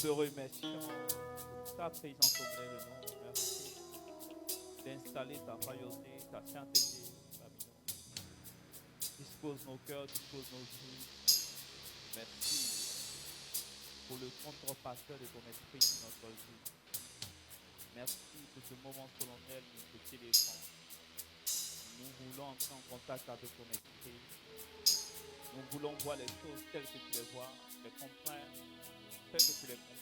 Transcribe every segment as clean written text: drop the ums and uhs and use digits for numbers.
te remercions pour ta présence au milieu de nous. Merci d'installer ta royauté, ta sainteté parmi nous. Dispose nos cœurs, dispose nos vies. Merci pour le contrepasteur de ton esprit sur notre vie. Merci pour ce moment solennel où nous te célébrons. Nous voulons entrer en contact avec ton esprit. Nous voulons voir les choses telles que tu les vois, les comprendre telles que tu les comprends.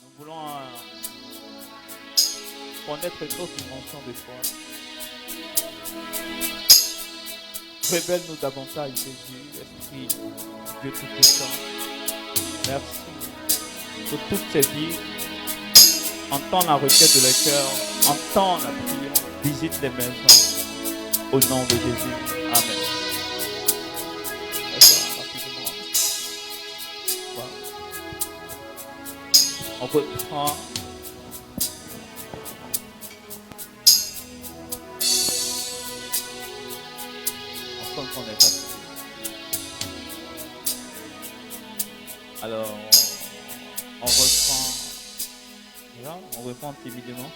Nous voulons connaître une autre dimension de toi. Révèle-nous davantage, Jésus, Esprit, Dieu Tout-Puissant. Merci pour toutes ces vies. Entends la requête de leur cœur, entends la prière, visite les maisons. Au nom de Jésus. Amen. On reprend. On sent qu'on est fatigué. Alors, on reprend. Voilà, on reprend timidement.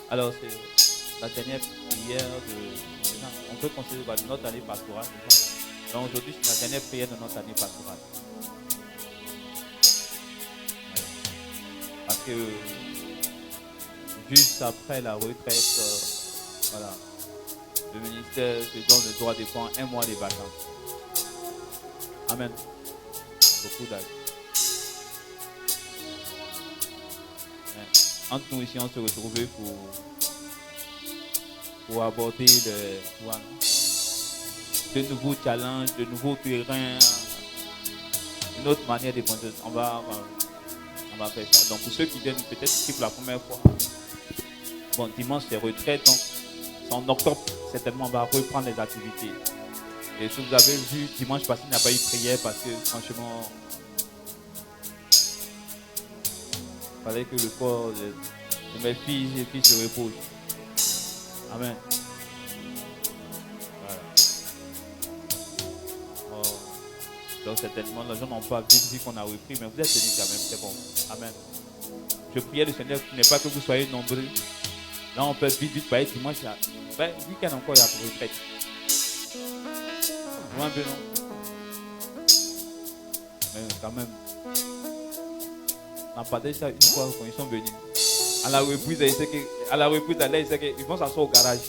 Alors, c'est la dernière prière de... On peut considérer de notre année pastorale. Donc aujourd'hui, c'est la dernière prière de notre année pastorale. Parce que juste après la retraite, voilà, le ministère se donne le droit de prendre un mois de vacances. Amen. Beaucoup d'âge. Entre nous ici, on se retrouve pour aborder de nouveaux challenges, de nouveaux terrains, une autre manière de penser. On va faire ça. Donc pour ceux qui viennent peut-être ici pour la première fois, bon, dimanche c'est retraite, donc en octobre, certainement on va reprendre les activités. Et si vous avez vu, dimanche passé, il n'y a pas eu de prière parce que franchement, il fallait que le corps de mes filles et filles se repose. Amen. Voilà. Donc certainement, les gens n'ont pas vu qu'on a repris, mais vous êtes venus quand même, c'est bon. Amen. Je priais le Seigneur pour ne pas que vous soyez nombreux. Là, on peut vite parler dimanche. Ben, week-end encore, il y a pour retraite. Vous un peu, non? Mais quand même, on a parlé ça une fois quand ils sont venus. À la reprise, il sait qu'ils vont s'asseoir au garage.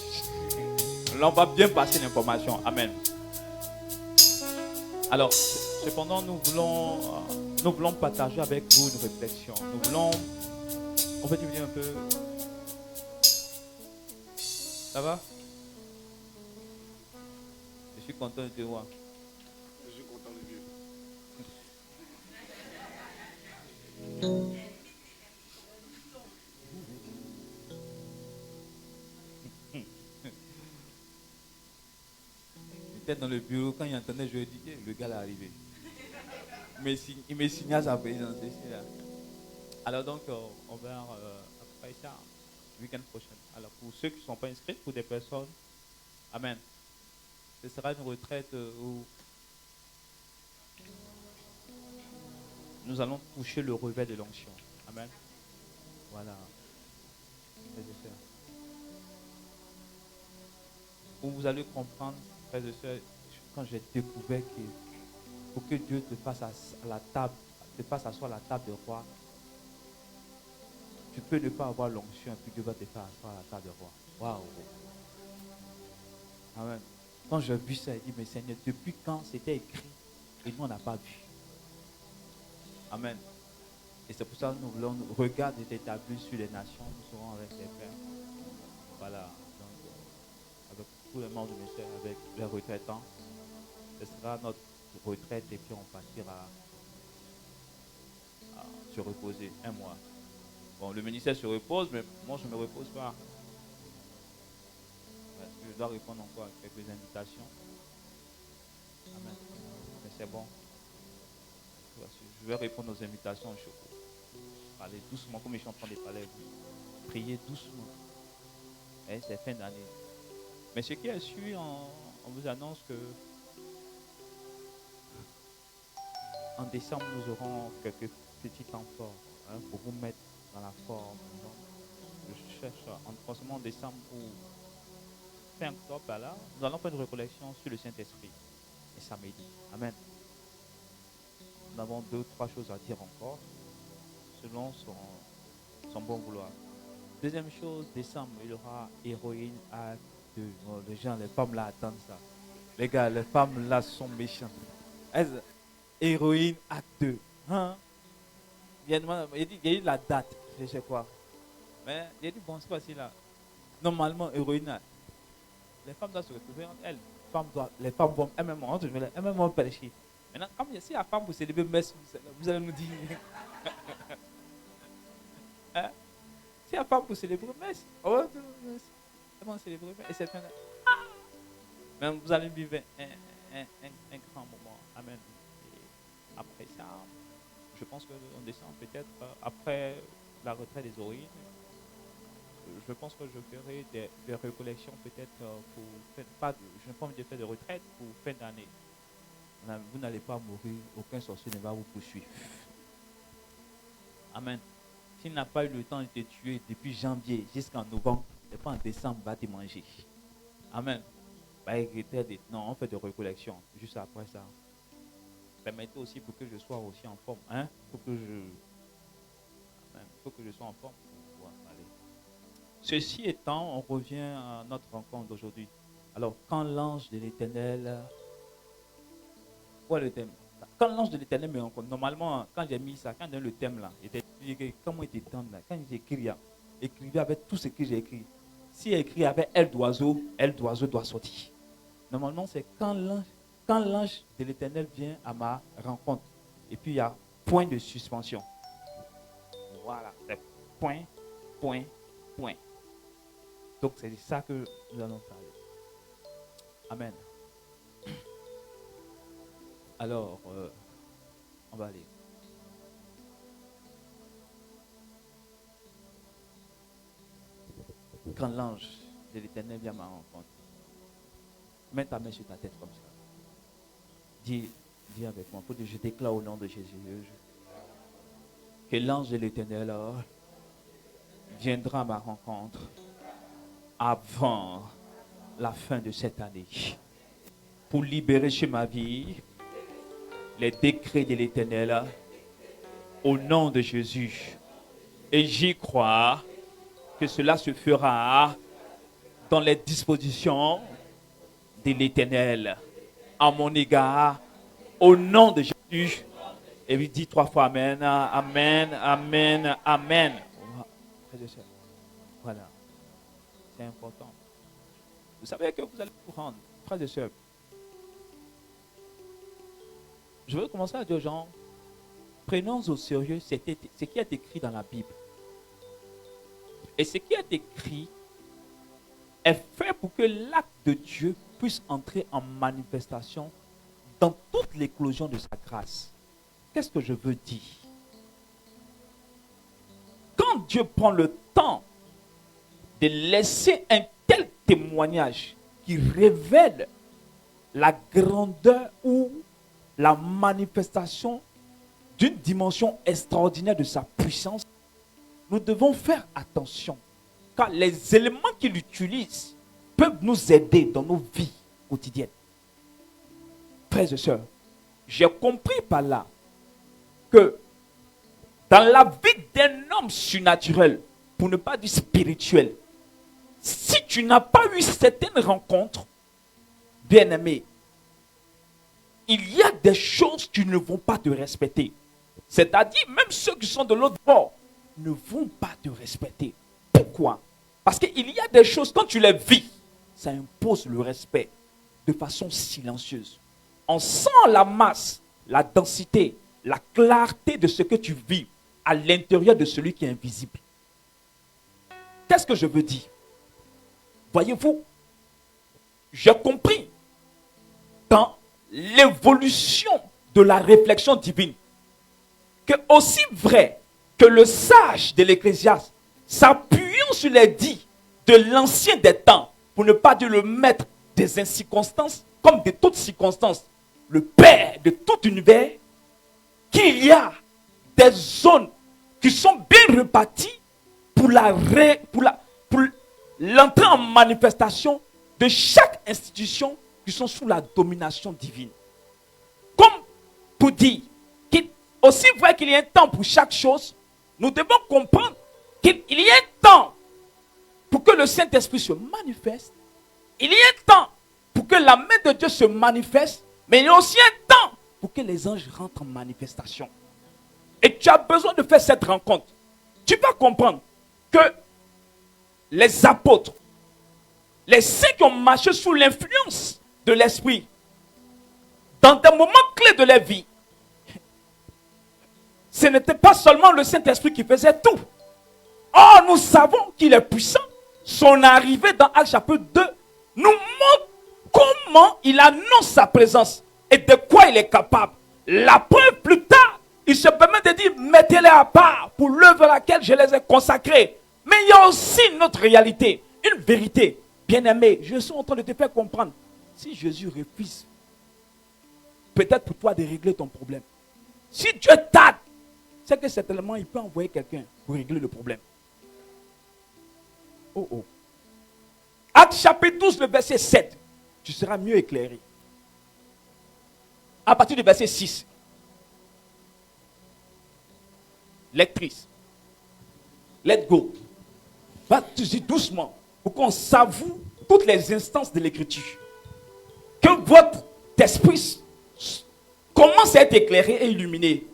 Là, on va bien passer l'information. Amen. Alors, cependant, nous voulons partager avec vous une réflexion. Nous voulons... On peut dire un peu... Ça va? Je suis content de te voir. Je suis content de Dieu. J'étais dans le bureau, quand il entendait, je lui dis, le gars est arrivé. Il me signale sa présence ici, là. Alors donc, on va après ça, le week-end prochain. Alors pour ceux qui ne sont pas inscrits, pour des personnes, amen. Ce sera une retraite où nous allons toucher le revers de l'onction. Amen. Voilà. Où vous allez comprendre, frères et sœurs, quand j'ai découvert que pour que Dieu te fasse à la table, te fasse asseoir à la table de roi, tu peux ne pas avoir l'onction et puis Dieu va te faire asseoir à la table de roi. Waouh. Amen. Quand j'ai vu ça, j'ai dit, mais Seigneur, depuis quand c'était écrit et nous on n'a pas vu. Amen. Et c'est pour ça que nous voulons regarder établi sur les nations, nous serons avec les pères. Voilà. Donc, avec tous les membres du ministère, avec les retraitants, ce sera notre retraite et puis on partira à se reposer un mois. Bon, le ministère se repose, mais moi je ne me repose pas. Parce que dois répondre encore à quelques invitations. Amen. Mais c'est bon. Je vais répondre aux invitations. Je vais parler doucement, comme je suis en train de parler. Priez doucement. Et c'est fin d'année. Mais ce qui est sûr, on vous annonce que en décembre, nous aurons quelques petits temps forts pour vous mettre dans la forme. Donc, je cherche en décembre ou fin octobre, là, nous allons faire une récollection sur le Saint-Esprit. Et samedi. Amen. Nous avons 2-3 choses à dire encore, selon son bon vouloir. Deuxième chose, décembre, il y aura Héroïne Acte 2. Oh, les femmes là attendent ça. Les gars, les femmes là sont méchantes. Héroïne Acte 2. Hein? Il y a eu la date, je sais quoi. Mais il y a dit, bon, c'est pas si là. Normalement, Héroïne, les femmes doivent se retrouver entre elles. Les femmes vont elles-mêmes vont pécher. Maintenant, comme si la femme vous célébrer messe, vous allez nous dire. Hein? Si la femme vous célébrer messe, elles vont célébrer messe. Et c'est fin. Mais vous allez vivre un grand moment. Amen. Et après ça, je pense qu'on descend peut-être après la retraite des Orines. Je pense que je ferai des récollections peut-être pour faire, je n'ai pas envie de faire de retraite pour fin d'année. Vous n'allez pas mourir, aucun sorcier ne va vous poursuivre. Amen. S'il n'a pas eu le temps de te tuer depuis janvier jusqu'en novembre, et pas en décembre, va te manger. Amen. Non, on fait des récollections juste après ça. Permettez aussi pour que je sois aussi en forme. Hein? Faut que je sois en forme pour pouvoir aller. Ceci étant, on revient à notre rencontre d'aujourd'hui. Alors, quand l'ange de l'Éternel... Quoi le thème? Quand l'ange de l'Éternel me rencontre, normalement, quand j'ai mis ça, quand j'ai le thème là, comment il était tendre là? Quand j'écris, écrivez avec tout ce que j'ai écrit. Si écrit avec aile d'oiseau doit sortir. Normalement, c'est quand l'ange de l'Éternel vient à ma rencontre. Et puis, il y a point de suspension. Voilà, c'est point. Donc, c'est de ça que nous allons parler. Amen. Alors, on va aller. Quand l'ange de l'Éternel vient à ma rencontre, mets ta main sur ta tête comme ça. Dis avec moi, je déclare au nom de Jésus que l'ange de l'Éternel viendra à ma rencontre avant la fin de cette année pour libérer sur ma vie les décrets de l'Éternel au nom de Jésus. Et j'y crois que cela se fera dans les dispositions de l'Éternel à mon égard au nom de Jésus. Et lui dit 3 fois Amen, Amen, Amen, Amen. Voilà. C'est important. Vous savez que vous allez vous rendre, frères et sœurs. Je veux commencer à dire aux gens, prenons au sérieux ce qui est écrit dans la Bible. Et ce qui est écrit est fait pour que l'acte de Dieu puisse entrer en manifestation dans toute l'éclosion de sa grâce. Qu'est-ce que je veux dire? Quand Dieu prend le temps de laisser un tel témoignage qui révèle la grandeur ou la manifestation d'une dimension extraordinaire de sa puissance, nous devons faire attention, car les éléments qu'il utilise peuvent nous aider dans nos vies quotidiennes. Frères et sœurs, j'ai compris par là que dans la vie d'un homme surnaturel, pour ne pas dire spirituel, si tu n'as pas eu certaines rencontres, bien-aimé, il y a des choses qui ne vont pas te respecter. C'est-à-dire, même ceux qui sont de l'autre bord ne vont pas te respecter. Pourquoi? Parce qu'il y a des choses, quand tu les vis, ça impose le respect de façon silencieuse. On sent la masse, la densité, la clarté de ce que tu vis à l'intérieur de celui qui est invisible. Qu'est-ce que je veux dire? Voyez-vous, j'ai compris dans l'évolution de la réflexion divine que aussi vrai que le sage de l'Ecclésiaste, s'appuyant sur les dits de l'ancien des temps, pour ne pas dire le maître des incirconstances, comme de toutes circonstances, le père de tout univers, qu'il y a des zones qui sont bien réparties pour l'entrée en manifestation de chaque institution qui sont sous la domination divine. Comme pour dire qu'il aussi vrai qu'il y a un temps pour chaque chose, nous devons comprendre qu'il y a un temps pour que le Saint-Esprit se manifeste. Il y a un temps pour que la main de Dieu se manifeste, mais il y a aussi un temps pour que les anges rentrent en manifestation. Et tu as besoin de faire cette rencontre. Tu vas comprendre que les apôtres, les saints qui ont marché sous l'influence de l'Esprit, dans des moments clés de leur vie, ce n'était pas seulement le Saint-Esprit qui faisait tout. Or, nous savons qu'il est puissant. Son arrivée dans Actes chapitre 2 nous montre comment il annonce sa présence et de quoi il est capable. La preuve plus tard, il se permet de dire, mettez-les à part pour l'œuvre à laquelle je les ai consacrés. Mais il y a aussi une autre réalité, une vérité. Bien-aimé, je suis en train de te faire comprendre. Si Jésus refuse, peut-être pour toi de régler ton problème. Si Dieu t'aide, c'est que certainement il peut envoyer quelqu'un pour régler le problème. Oh oh. Actes chapitre 12, le verset 7. Tu seras mieux éclairé. À partir du verset 6. Lectrice. Let go. Va-tu doucement pour qu'on savoure toutes les instances de l'écriture. Que votre esprit commence à être éclairé et illuminé.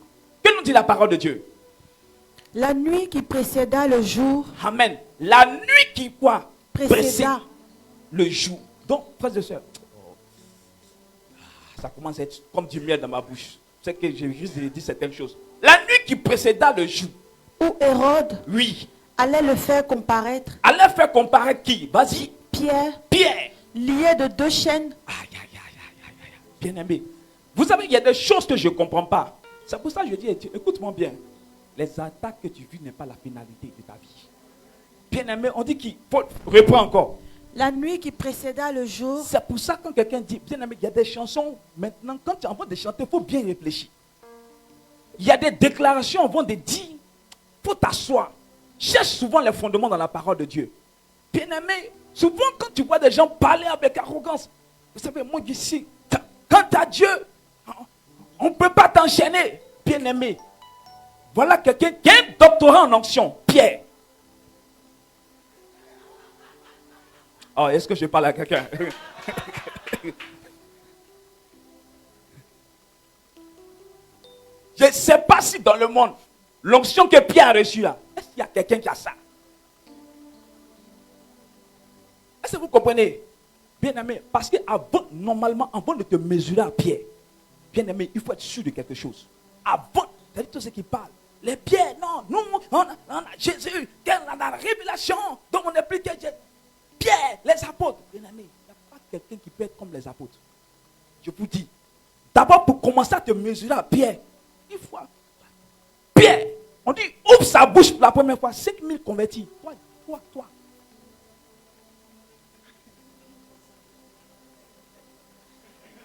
Que nous dit la parole de Dieu? La nuit qui précéda le jour. Amen. La nuit qui quoi? Précéda le jour. Donc, frères et sœurs, ça commence à être comme du miel dans ma bouche. C'est que je risque de dire certaines choses. La nuit qui précéda le jour. Où Hérode Oui. allait le faire comparaître. Allait faire comparaître qui? Vas-y. Pierre. Pierre. Lié de 2 chaînes. Aïe, aïe, aïe, aïe, aïe, aïe. Bien aimé. Vous savez, il y a des choses que je ne comprends pas. C'est pour ça que je dis, écoute-moi bien. Les attaques que tu vis n'est pas la finalité de ta vie. Bien aimé, on dit qu'il faut reprendre encore. La nuit qui précéda le jour. C'est pour ça que quand quelqu'un dit, bien aimé, il y a des chansons, maintenant, quand tu es en train de chanter, il faut bien réfléchir. Il y a des déclarations avant de dire, il faut t'asseoir. Cherche souvent les fondements dans la parole de Dieu. Bien aimé, souvent quand tu vois des gens parler avec arrogance, vous savez, moi ici, quand tu as Dieu, on ne peut pas t'enchaîner. Bien aimé, voilà quelqu'un qui a un doctorat en onction, Pierre. Oh, est-ce que je parle à quelqu'un? Je ne sais pas si dans le monde, l'onction que Pierre a reçue là, est-ce qu'il y a quelqu'un qui a ça? Est-ce que vous comprenez? Bien aimé, parce que normalement, avant de te mesurer à Pierre, bien aimé, il faut être sûr de quelque chose. Avant, c'est-à-dire tout ce qui parle. Les pierres, non, nous, on a Jésus, on a la révélation, donc on n'est plus que Pierre, les apôtres. Bien aimé, il n'y a pas quelqu'un qui peut être comme les apôtres. Je vous dis, d'abord pour commencer à te mesurer à Pierre, il faut. Pierre, on dit, ouvre sa bouche pour la première fois, 5000 convertis. Toi.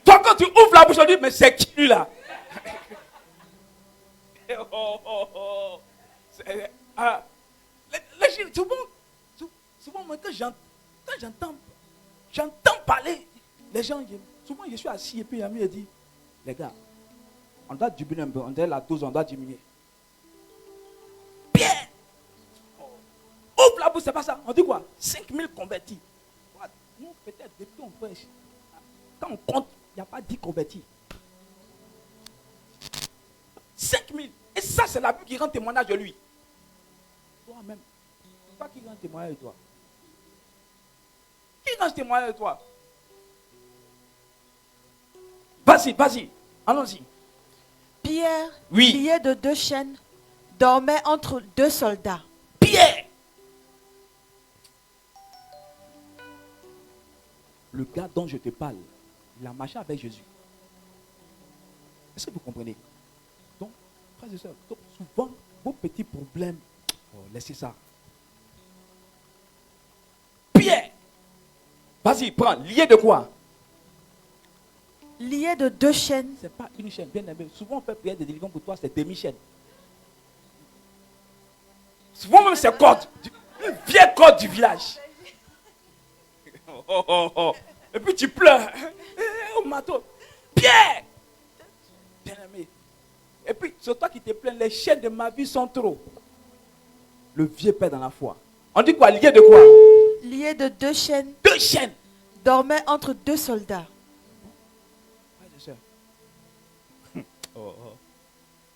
Toi, quand tu ouvres la bouche, on dit, mais c'est qui lui là? Souvent, moi, quand j'entends parler, les gens, souvent je suis assis et puis l'ami dit, les gars, on doit diminuer un peu, on dirait la dose, on doit diminuer. Bien! Ouvre la bouche, c'est pas ça. On dit quoi? 5000 convertis. Nous, peut-être, depuis on prêche, quand on compte, il n'y a pas 10 convertis. 5000. Et ça, c'est la Bible qui rend témoignage de lui. Toi-même. Toi qui rend témoignage de toi. Qui rend témoignage de toi? Vas-y. Allons-y. Pierre, Oui. lié de 2 chaînes, dormait entre 2 soldats. Pierre. le gars dont je te parle, il a marché avec Jésus. Est-ce que vous comprenez? Donc, frères et sœurs, donc souvent, vos petits problèmes, laissez ça. Pierre, vas-y, prends. Lié de quoi? Lié de 2 chaînes. C'est pas une chaîne, bien aimé. Souvent, on fait prière de délivrance pour toi, c'est demi-chaîne. Souvent, même, c'est corde. Une vieille corde du village. Et puis, tu pleures. Au matin. Pierre! Bien aimé. Et puis, c'est toi qui te plains, les chaînes de ma vie sont trop. Le vieux père dans la foi. On dit quoi? Lié de quoi? Lié de 2 chaînes. 2 chaînes. Dormait entre 2 soldats.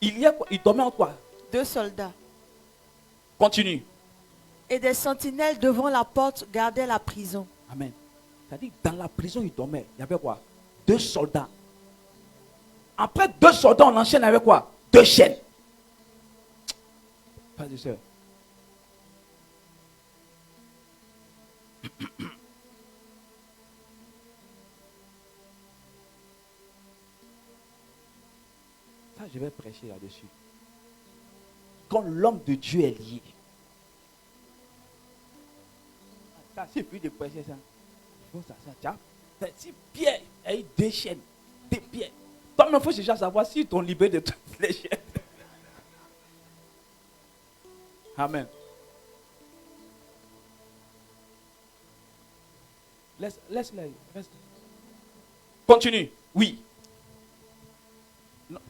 Il y a quoi? Il dormait en quoi? 2 soldats. Continue. Et des sentinelles devant la porte gardaient la prison. Amen. C'est-à-dire, dans la prison, il dormait. Il y avait quoi? 2 soldats. Après 2 soldats, on enchaîne avec quoi? 2 chaînes. Frères et sœurs. Ça, je vais prêcher là-dessus. Quand l'homme de Dieu est lié. Ça, c'est plus de prêcher ça. Si Pierre a eu 2 chaînes, 2 pieds. Toi-même, il faut déjà savoir si tu es libéré de toutes les chaînes. Amen. Laisse-les. Continue. Oui.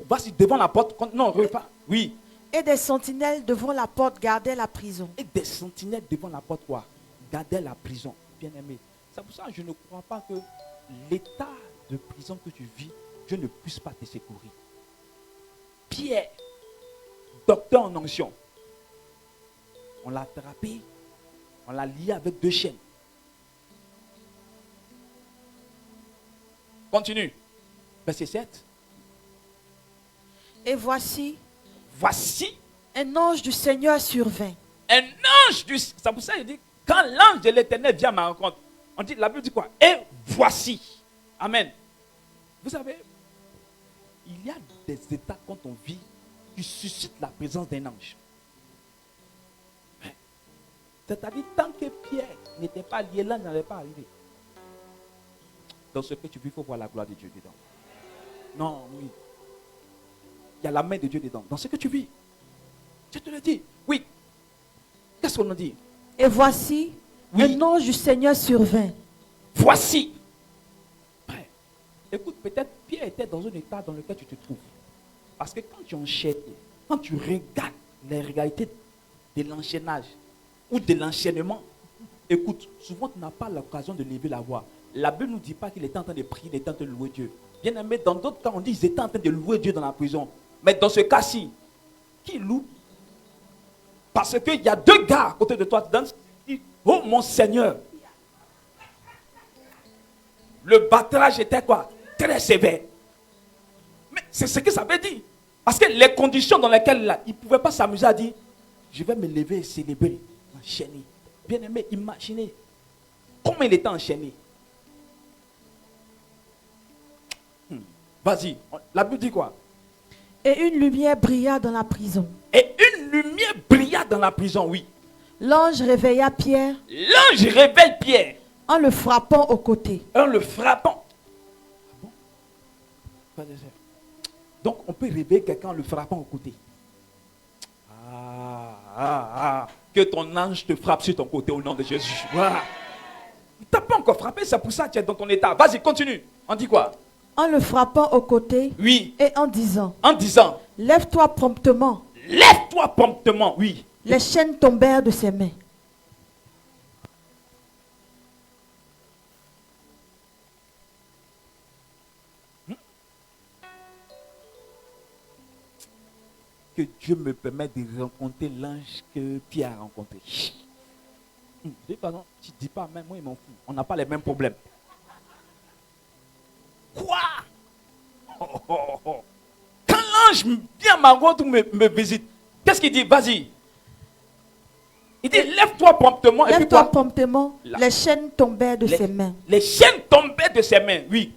Vas-y devant la porte. Non, repas. Oui. Et des sentinelles devant la porte gardaient la prison. Et des sentinelles devant la porte quoi? Gardaient la prison. Bien aimé. C'est pour ça que je ne crois pas que l'état de prison que tu vis, Dieu ne puisse pas te secourir. Pierre, docteur en onction. On l'a attrapé. On l'a lié avec 2 chaînes. Continue. Verset 7. Et voici, un ange du Seigneur survint. Un ange du Seigneur. C'est pour ça qu'il dit, quand l'ange de l'Éternel vient à ma rencontre, on dit, la Bible dit quoi? Et voici. Amen. Vous savez, il y a des états quand on vit qui suscitent la présence d'un ange. C'est-à-dire, tant que Pierre n'était pas lié, l'ange n'allait pas arriver. Dans ce que tu vis, il faut voir la gloire de Dieu dedans. Non, oui. Il y a la main de Dieu dedans. Dans ce que tu vis. Je te le dis. Oui. Qu'est-ce qu'on a dit? Et voici, oui. Un ange du Seigneur survint. Voici. Ouais. Écoute, peut-être Pierre était dans un état dans lequel tu te trouves. Parce que quand tu enchaînes, quand tu regardes les réalités de l'enchaînage ou de l'enchaînement, écoute, souvent tu n'as pas l'occasion de lever la voix. La Bible ne nous dit pas qu'il était en train de prier, il était en train de louer Dieu. Bien aimé, dans d'autres cas, on dit qu'ils étaient en train de louer Dieu dans la prison. Mais dans ce cas-ci, qui loue? Parce qu'il y a 2 gars à côté de toi. Tu dis, oh mon Seigneur. Le battrage était quoi? Très sévère. Mais c'est ce que ça veut dire. Parce que les conditions dans lesquelles là, il ne pouvait pas s'amuser à dire, je vais me lever et célébrer, enchaîner. Bien aimé, imaginez comment il était enchaîné. Vas-y, la Bible dit quoi? Et une lumière brilla dans la prison. Et une lumière brilla dans la prison, oui. L'ange réveilla Pierre. L'ange réveille Pierre. En le frappant au côté. En le frappant. Donc on peut réveiller quelqu'un en le frappant au côté. Que ton ange te frappe sur ton côté au nom de Jésus. Voilà. Il ne t'a pas encore frappé, c'est pour ça que tu es dans ton état. Vas-y, continue. On dit quoi? En le frappant au côté. Oui. Et en disant. Lève-toi promptement. Lève-toi promptement, oui. Les chaînes tombèrent de ses mains. Que Dieu me permette de rencontrer l'ange que Pierre a rencontré. Pardon, tu ne dis pas, même moi, il m'en fout. On n'a pas les mêmes problèmes. Quoi? Quand l'ange vient à ma rencontre ou me visite, qu'est-ce qu'il dit? Vas-y. Il dit, lève-toi promptement. Lève-toi promptement. Les chaînes tombèrent de ses mains. Les chaînes tombèrent de ses mains. Oui.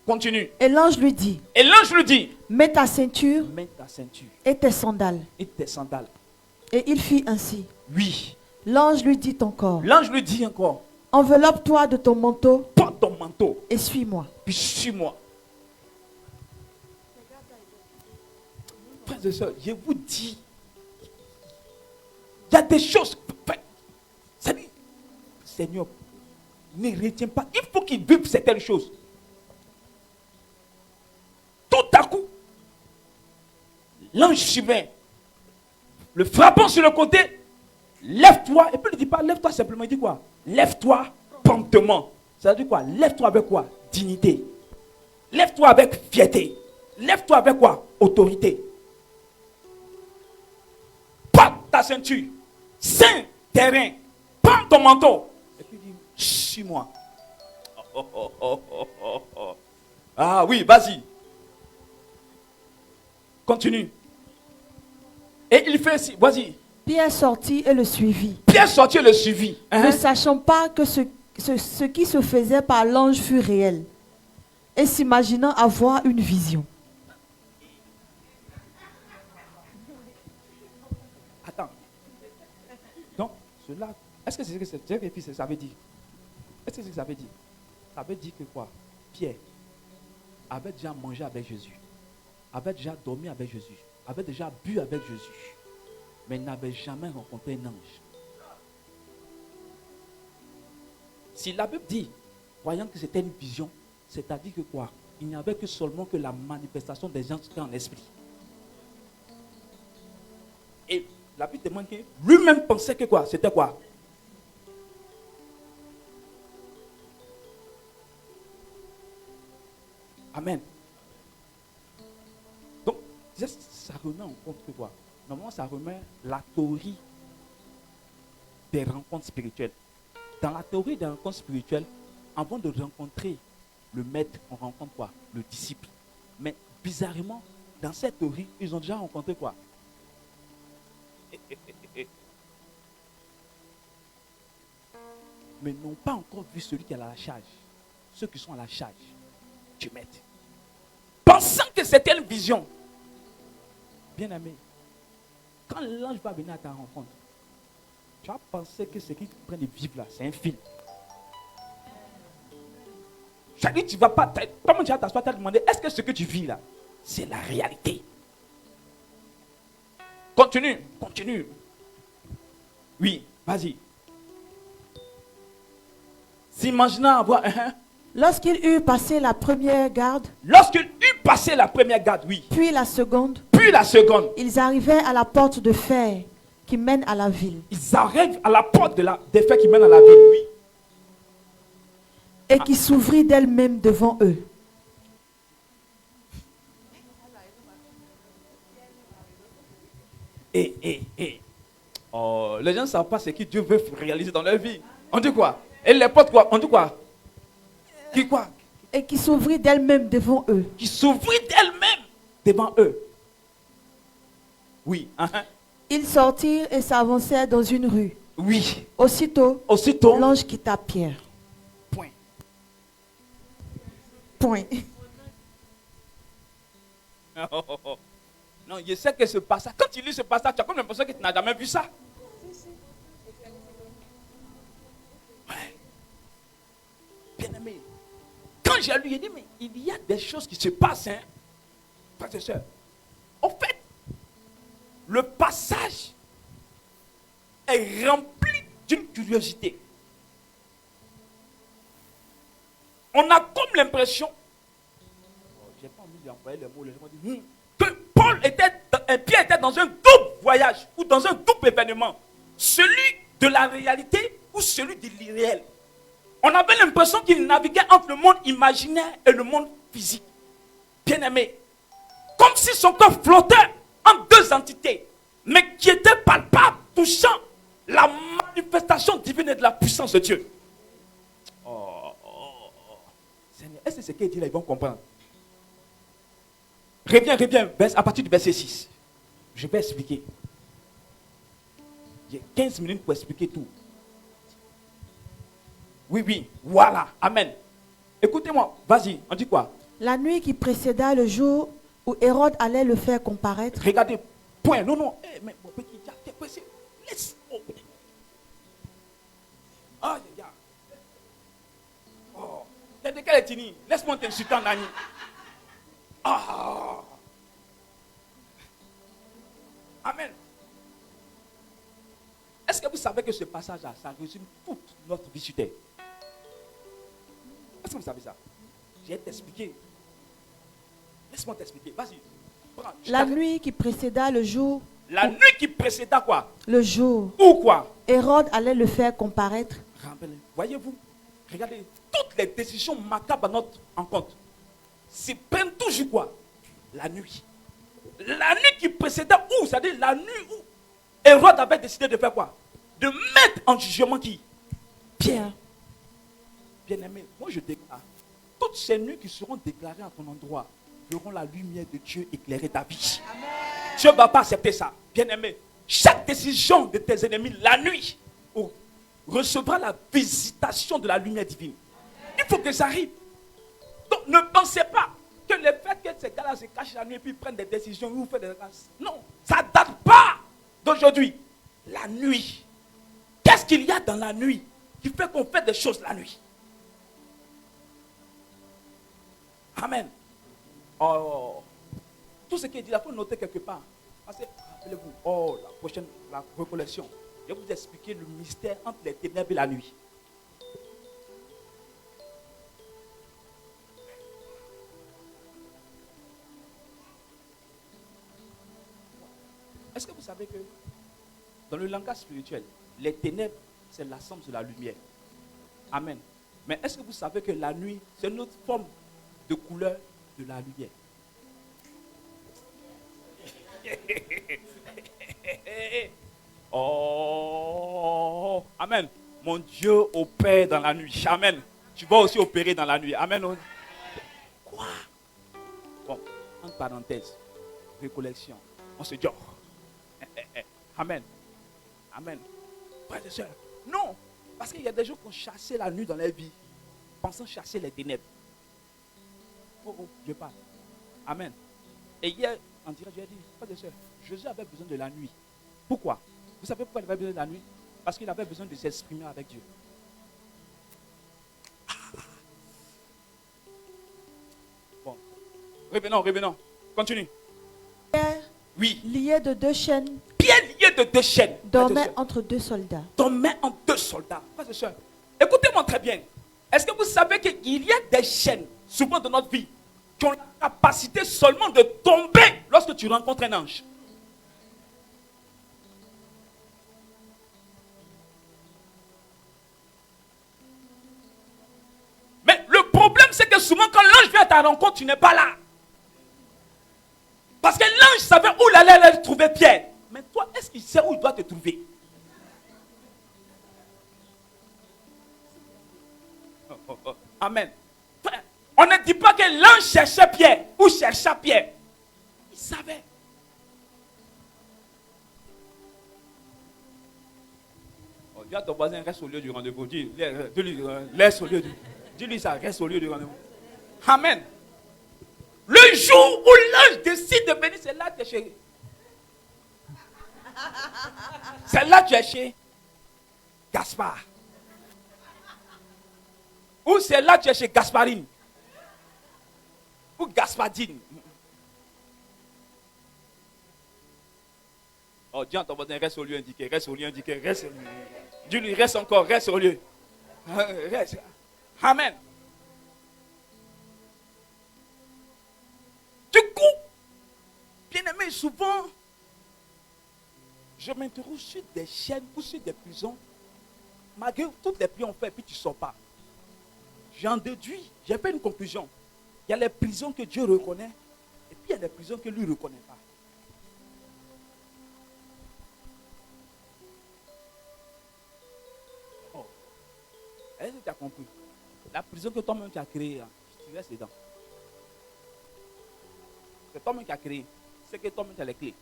Continue. Et l'ange lui dit, Et l'ange lui dit, mets ta ceinture mets ta ceinture et tes sandales. et tes sandales. Et il fit ainsi. Oui. L'ange lui dit encore, L'ange lui dit encore, enveloppe-toi de ton manteau porte ton manteau, et suis-moi. puis suis-moi. Frères et sœurs, je vous dis, il y a des choses. Ça dit, Seigneur, ne retiens pas. Il faut qu'il vive certaines choses. Tout à coup, l'ange suivait, le frappant sur le côté, lève-toi. Et puis il ne dit pas lève-toi simplement, il dit quoi? Lève-toi promptement. Ça veut dire quoi? Lève-toi avec quoi? Dignité. Lève-toi avec fierté. Lève-toi avec quoi? Autorité. Porte ta ceinture. Saint terrain. Prends ton manteau. Et puis il dit, suis-moi. Ah oui, vas-y. Continue. Et il fait ainsi, vas-y. Pierre sortit et le suivit, Pierre sortit et le suivit. ne sachant pas que ce qui se faisait par l'ange fut réel, et s'imaginant avoir une vision. Attends. Donc, cela, est-ce que c'est ce que ça veut dire? Est-ce que c'est ce que ça veut dire? Ça veut dire que quoi? Pierre avait déjà mangé avec Jésus, avait déjà dormi avec Jésus, avait déjà bu avec Jésus, mais n'avait jamais rencontré un ange. Si la Bible dit, voyant que c'était une vision, c'est-à-dire que quoi? Il n'y avait que seulement que la manifestation des anges en esprit. Et la Bible demande que lui-même pensait que quoi? C'était quoi? Amen. Donc, ça remet en compte que quoi? Normalement, ça remet la théorie des rencontres spirituelles. Dans la théorie des rencontres spirituelles, avant de rencontrer le maître, on rencontre quoi? Le disciple. Mais bizarrement, dans cette théorie, ils ont déjà rencontré quoi? Mais n'ont pas encore vu celui qui est à la charge. Ceux qui sont à la charge du maître. Pensant que c'était une vision. Bien aimé, quand l'ange va venir à ta rencontre, tu vas penser que ce qu'il est en train de vivre là, c'est un film. C'est-à-dire, tu vas pas, comment tu vas t'asseoir, tu vas te demander, est-ce que ce que tu vis là, c'est la réalité? Continue, continue. Oui, vas-y. S'imaginant avoir un... Lorsqu'il eut passé la première garde, Lorsqu'il eut passé la première garde, oui, puis la seconde, puis la seconde, ils arrivaient à la porte de fer qui mène à la ville. ils arrivent à la porte des fers qui mènent à la ville, oui. Et qui s'ouvrit d'elle-même devant eux. Oh, les gens ne savent pas ce que Dieu veut réaliser dans leur vie. On dit quoi? Et les portes quoi? On dit quoi? Qui quoi? Et qui s'ouvrit d'elle-même devant eux. Qui s'ouvrit d'elle-même devant eux. Oui. Ils sortirent et s'avancèrent dans une rue. Oui. Aussitôt, Aussitôt, l'ange quitta Pierre. point. Point. Non, je sais que ce passage, quand tu lis ce passage, tu as comme l'impression que tu n'as jamais vu ça. Ouais. Bien aimé. Quand j'ai lu, j'ai dit, mais il y a des choses qui se passent, hein, frères et sœurs. En fait, le passage est rempli d'une curiosité. On a comme l'impression, j'ai pas envie d'employer les mots, les gens vont dire, que Pierre était dans un double voyage ou dans un double événement. Celui de la réalité ou celui de l'irréel. On avait l'impression qu'il naviguait entre le monde imaginaire et le monde physique. Bien aimé. Comme si son corps flottait en deux entités, mais qui étaient palpables, touchant la manifestation divine et de la puissance de Dieu. Seigneur, est-ce que ce qu'il dit là, ils vont comprendre? Reviens, à partir du verset 6. Je vais expliquer. J'ai 15 minutes pour expliquer tout. Oui, voilà. Amen. Écoutez-moi, vas-y, on dit quoi? La nuit qui précéda le jour où Hérode allait le faire comparaître. Regardez, point. Non, non. Eh, mais mon petit gars, t'es pressé. Laisse. Oh. Ah, les gars. Oh. T'es de quelle ethnie? Laisse-moi t'insulter en Nani. Ah. Amen. Est-ce que vous savez que ce passage-là, ça résume toute notre vie sur terre? Est-ce que vous savez ça? Je vais t'expliquer. Laisse-moi t'expliquer. Vas-y. Prends. La nuit qui précéda le jour. La nuit qui précéda quoi? Le jour. Ou quoi? Hérode allait le faire comparaître. Voyez-vous, regardez, toutes les décisions macabres à notre encontre, c'est prennent toujours quoi? La nuit. La nuit qui précéda où? C'est-à-dire la nuit où Hérode avait décidé de faire quoi? De mettre en jugement qui? Pierre. Bien-aimé, moi je déclare, toutes ces nuits qui seront déclarées à ton endroit verront la lumière de Dieu éclairer ta vie. Amen. Dieu ne va pas accepter ça. Bien-aimé, chaque décision de tes ennemis la nuit recevra la visitation de la lumière divine. Il faut que ça arrive. Donc ne pensez pas que le fait que ces gars-là se cachent la nuit et puis prennent des décisions ou font des grâces. Non, ça ne date pas d'aujourd'hui. La nuit. Qu'est-ce qu'il y a dans la nuit qui fait qu'on fait des choses la nuit? Amen. Oh, tout ce qui est dit là, il faut noter quelque part. Parce que, rappelez-vous, la recollection. Je vais vous expliquer le mystère entre les ténèbres et la nuit. Est-ce que vous savez que dans le langage spirituel, les ténèbres, c'est l'absence de la lumière. Amen. Mais est-ce que vous savez que la nuit, c'est une autre forme de couleur de la lumière? Oh, amen. Mon Dieu opère dans la nuit. Amen. Tu vas aussi opérer dans la nuit. Amen. Quoi? Bon, entre parenthèses, récollection. On se dit, amen. Amen. Frères et sœurs, non. Parce qu'il y a des gens qui ont chassé la nuit dans leur vie, pensant chasser les ténèbres. Oh, je parle. Amen. Et hier, en direct, j'ai dit, frères et sœurs, Jésus avait besoin de la nuit. Pourquoi? Vous savez pourquoi il avait besoin de la nuit? Parce qu'il avait besoin de s'exprimer avec Dieu. Bon. Revenons. Continue. Pierre, oui. Lié de deux chaînes. Pierre lié de deux chaînes. Dormait entre deux soldats. Dormait entre deux soldats. Frères et sœurs, écoutez-moi très bien. Est-ce que vous savez qu'il y a des chaînes, souvent dans notre vie, qui ont la capacité seulement de tomber lorsque tu rencontres un ange? Mais le problème, c'est que souvent, quand l'ange vient à ta rencontre, tu n'es pas là. Parce que l'ange savait où il allait trouver Pierre. Mais toi, est-ce qu'il sait où il doit te trouver? Amen. On ne dit pas que l'ange cherchait Pierre ou cherchait Pierre. Il savait. Oh, dis à ton voisin, reste au lieu du rendez-vous. Dis-lui, laisse au lieu du... Dis-lui ça, reste au lieu du rendez-vous. Amen. Le jour où l'ange décide de venir, c'est là que tu es chez... C'est là que tu es chez Gaspard. Ou c'est là que tu es chez Gasparine. Ou Gaspardine. Oh, dis à ton voisin, reste au lieu indiqué, reste au lieu indiqué, reste au lieu. Dis-lui, reste encore, reste au lieu. Reste. Amen. Du coup, bien aimé, souvent, je m'interroge sur des chaînes ou sur des prisons. Malgré toutes les prières qu'on fait, puis tu ne sors pas. J'en déduis, j'ai fait une conclusion. Il y a les prisons que Dieu reconnaît, et puis il y a des prisons que lui ne reconnaît pas. Oh, est-ce que tu as compris? La prison que toi-même tu as créée, tu restes dedans. C'est toi-même qui as créé. C'est que toi-même tu as les clés.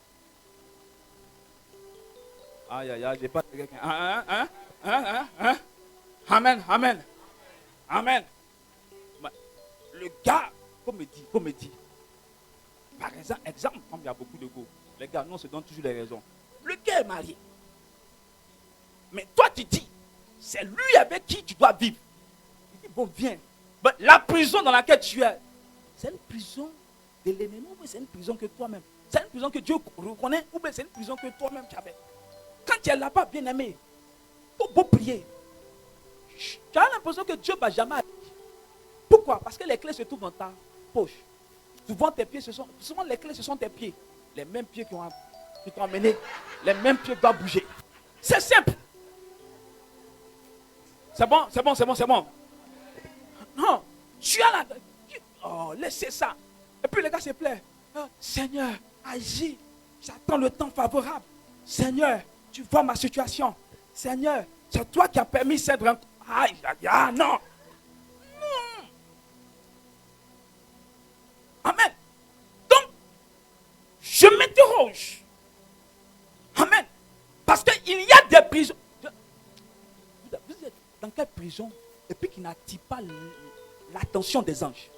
Aïe, aïe, aïe, j'ai pas de quelqu'un. Amen, amen. Amen. Le gars, comme me dit, par exemple, comme il y a beaucoup de go, les gars, nous on se donne toujours les raisons. Le gars est marié. Mais toi tu dis, c'est lui avec qui tu dois vivre. Il dit, bon, viens. Ben, la prison dans laquelle tu es, c'est une prison de l'ennemi ou c'est une prison que toi-même? C'est une prison que Dieu reconnaît ou bien c'est une prison que toi-même tu as fait? Quand tu es là-bas, bien aimé, il faut beau prier. Tu as l'impression que Dieu ne va jamais agir. Pourquoi? Parce que les clés se trouvent dans ta poche. Souvent les clés ce sont tes pieds. Les mêmes pieds qui t'ont amené, les mêmes pieds doivent bouger. C'est simple. C'est bon. Non, tu as la... Oh, laissez ça. Et puis les gars se plaît. Oh, Seigneur, agis. J'attends le temps favorable. Seigneur, tu vois ma situation. Seigneur, c'est toi qui as permis cette rencontre. Aïe, non. Amen. Donc, je m'interroge. Amen. Parce qu'il y a des prisons. Vous êtes dans quelle prison et puis qui n'attire pas l'attention des anges?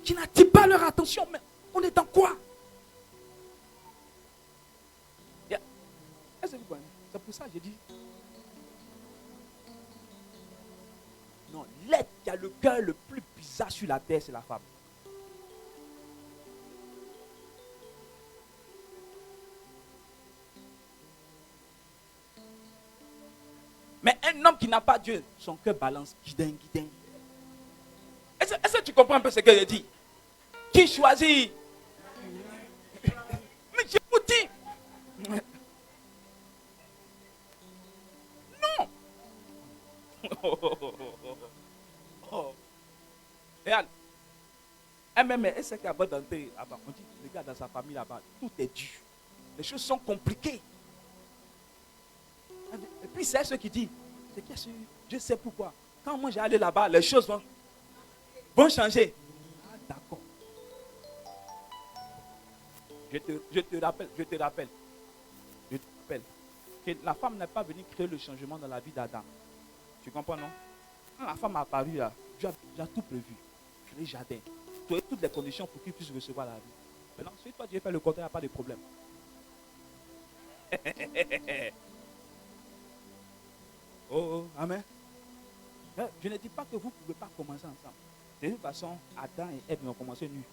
Qui n'attire pas leur attention. Mais on est dans quoi? Est-ce que vous voyez? C'est pour ça que j'ai dit. Non, l'être qui a le cœur le plus bizarre sur la terre, c'est la femme. Mais un homme qui n'a pas Dieu, son cœur balance. Guidin. Est-ce que tu comprends un peu ce que je dis? Qui choisit? Mais je vous dis. Non. Regarde. Même est-ce qu'il y a pas d'entrée là-bas? On dit, les gars dans sa famille là-bas, tout est dur. Les choses sont compliquées. Et puis c'est ce qui dit, c'est que je sais pourquoi. Quand moi j'ai allé là-bas, les choses vont changer. Ah d'accord. Je te rappelle que la femme n'est pas venue créer le changement dans la vie d'Adam. Tu comprends, non? Quand la femme a apparu là, Dieu a tout prévu. Les jardins, tu as toutes les conditions pour qu'il puisse recevoir la vie. Maintenant, si toi Dieu fait le contraire, il n'y a pas de problème. Oh, amen. Je ne dis pas que vous ne pouvez pas commencer ensemble. De toute façon, Adam et Ève ont commencé nus.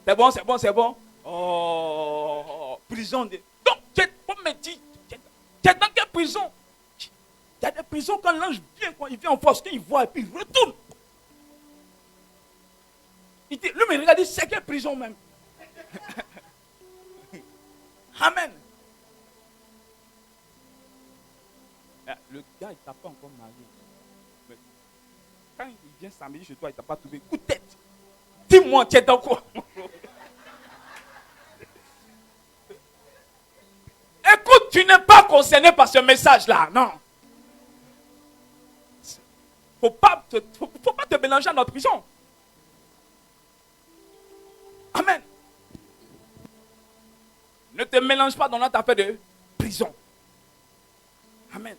C'est bon. Oh, prison. Donc, on me dit, tu es dans quelle prison? Il y a des prisons quand l'ange vient, quand il vient en force, quand il voit et puis il retourne. Il dit, lui, il regarde, c'est quelle prison même? Amen. Le gars, il t'a pas encore marié. Mais quand il vient samedi chez toi, il t'a pas trouvé. Coup de tête. Dis-moi, tu es dans quoi? Écoute, tu n'es pas concerné par ce message-là, non. Faut pas te mélanger à notre prison. Amen. Ne te mélange pas dans notre affaire de prison. Amen.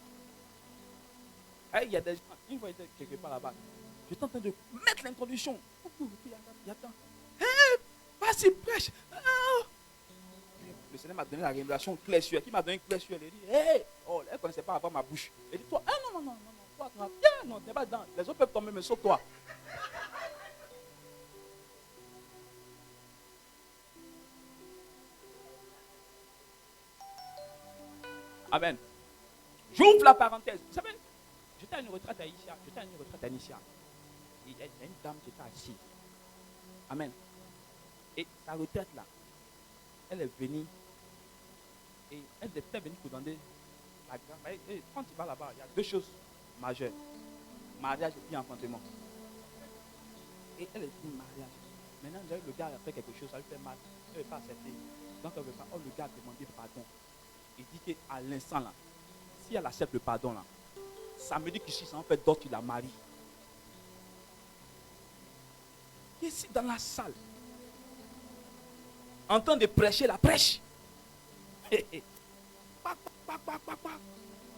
Hey, il y a des gens, une fois quelque part là-bas, j'étais en train de mettre l'introduction. Il attend. Hey, vas-y, prêche. Oh. Le Seigneur m'a donné la révélation claire sur elle. Qui m'a donné une claire sur elle? Il dit, hey, oh, elle ne connaissait pas avant ma bouche. Elle dit, toi, non. Toi, viens, non, t'es pas dedans. Les autres peuvent tomber, mais sauf toi. Amen. J'ouvre la parenthèse. Vous savez, j'étais à une retraite à Isia. Il y a une dame qui était assise. Amen. Et sa retraite là, elle est venue. Et elle était venue pour demander la grâce. Quand tu vas là-bas, il y a deux choses majeures. Mariage et puis enfantement. Et elle est venue mariage. Maintenant, le gars a fait quelque chose, ça lui fait mal. Elle ne veut pas accepter. Donc elle ne veut pas. Oh, le gars a demandé pardon. Il dit qu'à l'instant là, si elle accepte le pardon là, ça me dit qu'ici, ça en fait d'autres qui la marient. Ici dans la salle, en train de prêcher la prêche.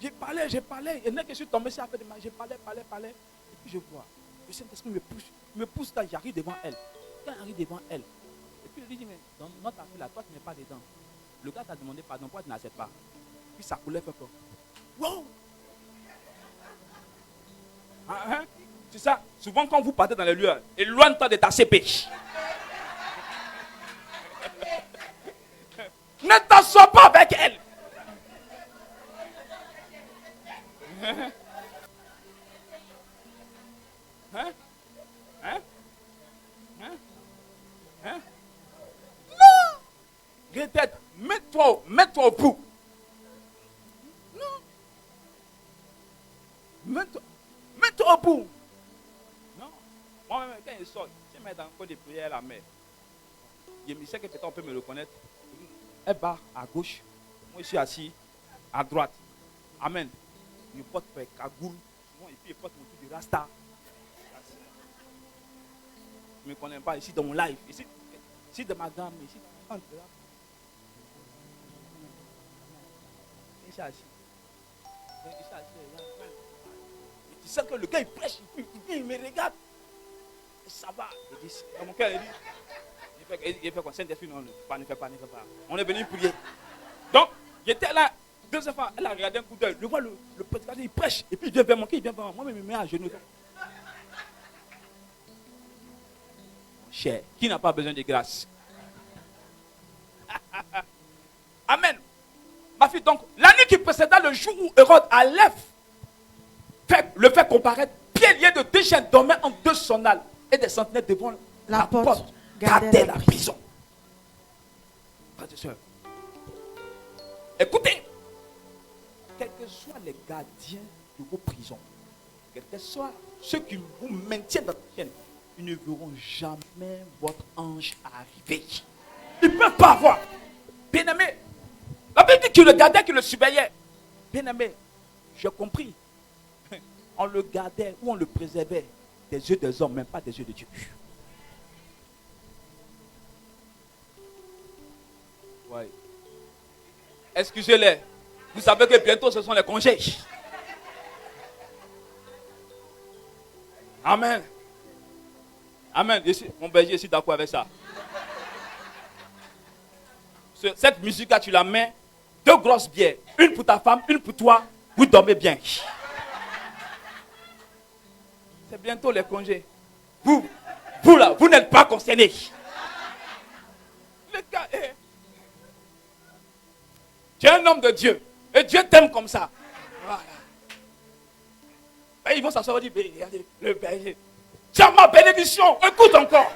J'ai parlé. Il y en a que je suis tombé sur la fête de ma. J'ai parlé. Et puis je vois. Le Saint-Esprit me pousse quand j'arrive devant elle. Quand j'arrive devant elle. Et puis il dit, mais dans notre affaire là, toi tu n'es pas dedans. Le gars t'a demandé pardon, pourquoi tu n'acceptes pas? Puis ça coulait, fait quoi? Wow! Hein? C'est ça. Souvent quand vous partez dans les lieux, éloigne-toi de ta CP. Ne t'assois pas avec elle. Hein? Non! Regarde, mets-toi au bout. Non. Mets-toi au bout. Non. Moi-même, quand il sort, je mets dans le coin de prière la mère. Je me sais que peut-être on peut me reconnaître. Elle bat à gauche. Moi, je suis assis à droite. Amen. Je porte mes cagoules. Et puis, je porte mon truc de rasta. Je ne me connais pas ici dans mon live. Ici dans ma gamme. Ici dans ma gamme. Je suis assis. Et tu sens que le gars il prêche. Il me regarde. Et ça va. Il dit, dans mon cœur, il dit. Il fait quoi? Saint-Esprit, non, ne fais pas. On est venu prier. Donc, j'étais là. 2 enfants, elle a regardé un coup d'œil. Je vois le prédicateur, il prêche. Et puis il vient vers moi. Moi, je me mets à genoux. Cher, qui n'a pas besoin de grâce? Amen. Ma fille, donc, la nuit qui précéda le jour où Hérode allait le fait comparaître, pieds liés de 2 chiens dormaient en 2 sonales et des sentinelles devant la porte gardaient la prison. Frères et sœurs, écoutez, quels que soient les gardiens de vos prisons, quels que soient ceux qui vous maintiennent dans la chaîne, ils ne verront jamais votre ange arriver. Ils ne peuvent pas voir. Bien-aimé, la Bible dit que le gardait, qui le surveillait. Bien-aimé, j'ai compris. On le gardait ou on le préservait des yeux des hommes, même pas des yeux de Dieu. Ouais. Excusez-les. Vous savez que bientôt ce sont les congés. Amen. Amen. Mon berger, je suis d'accord avec ça. Cette musique-là, tu la mets, 2 grosses bières. Une pour ta femme, une pour toi. Vous dormez bien. C'est bientôt les congés. Vous là, vous n'êtes pas concernés. Le gars est... Tu es un homme de Dieu. Et Dieu t'aime comme ça. Voilà. Et ils vont s'asseoir et dire, regardez, le berger. Tu as ma bénédiction. Écoute encore.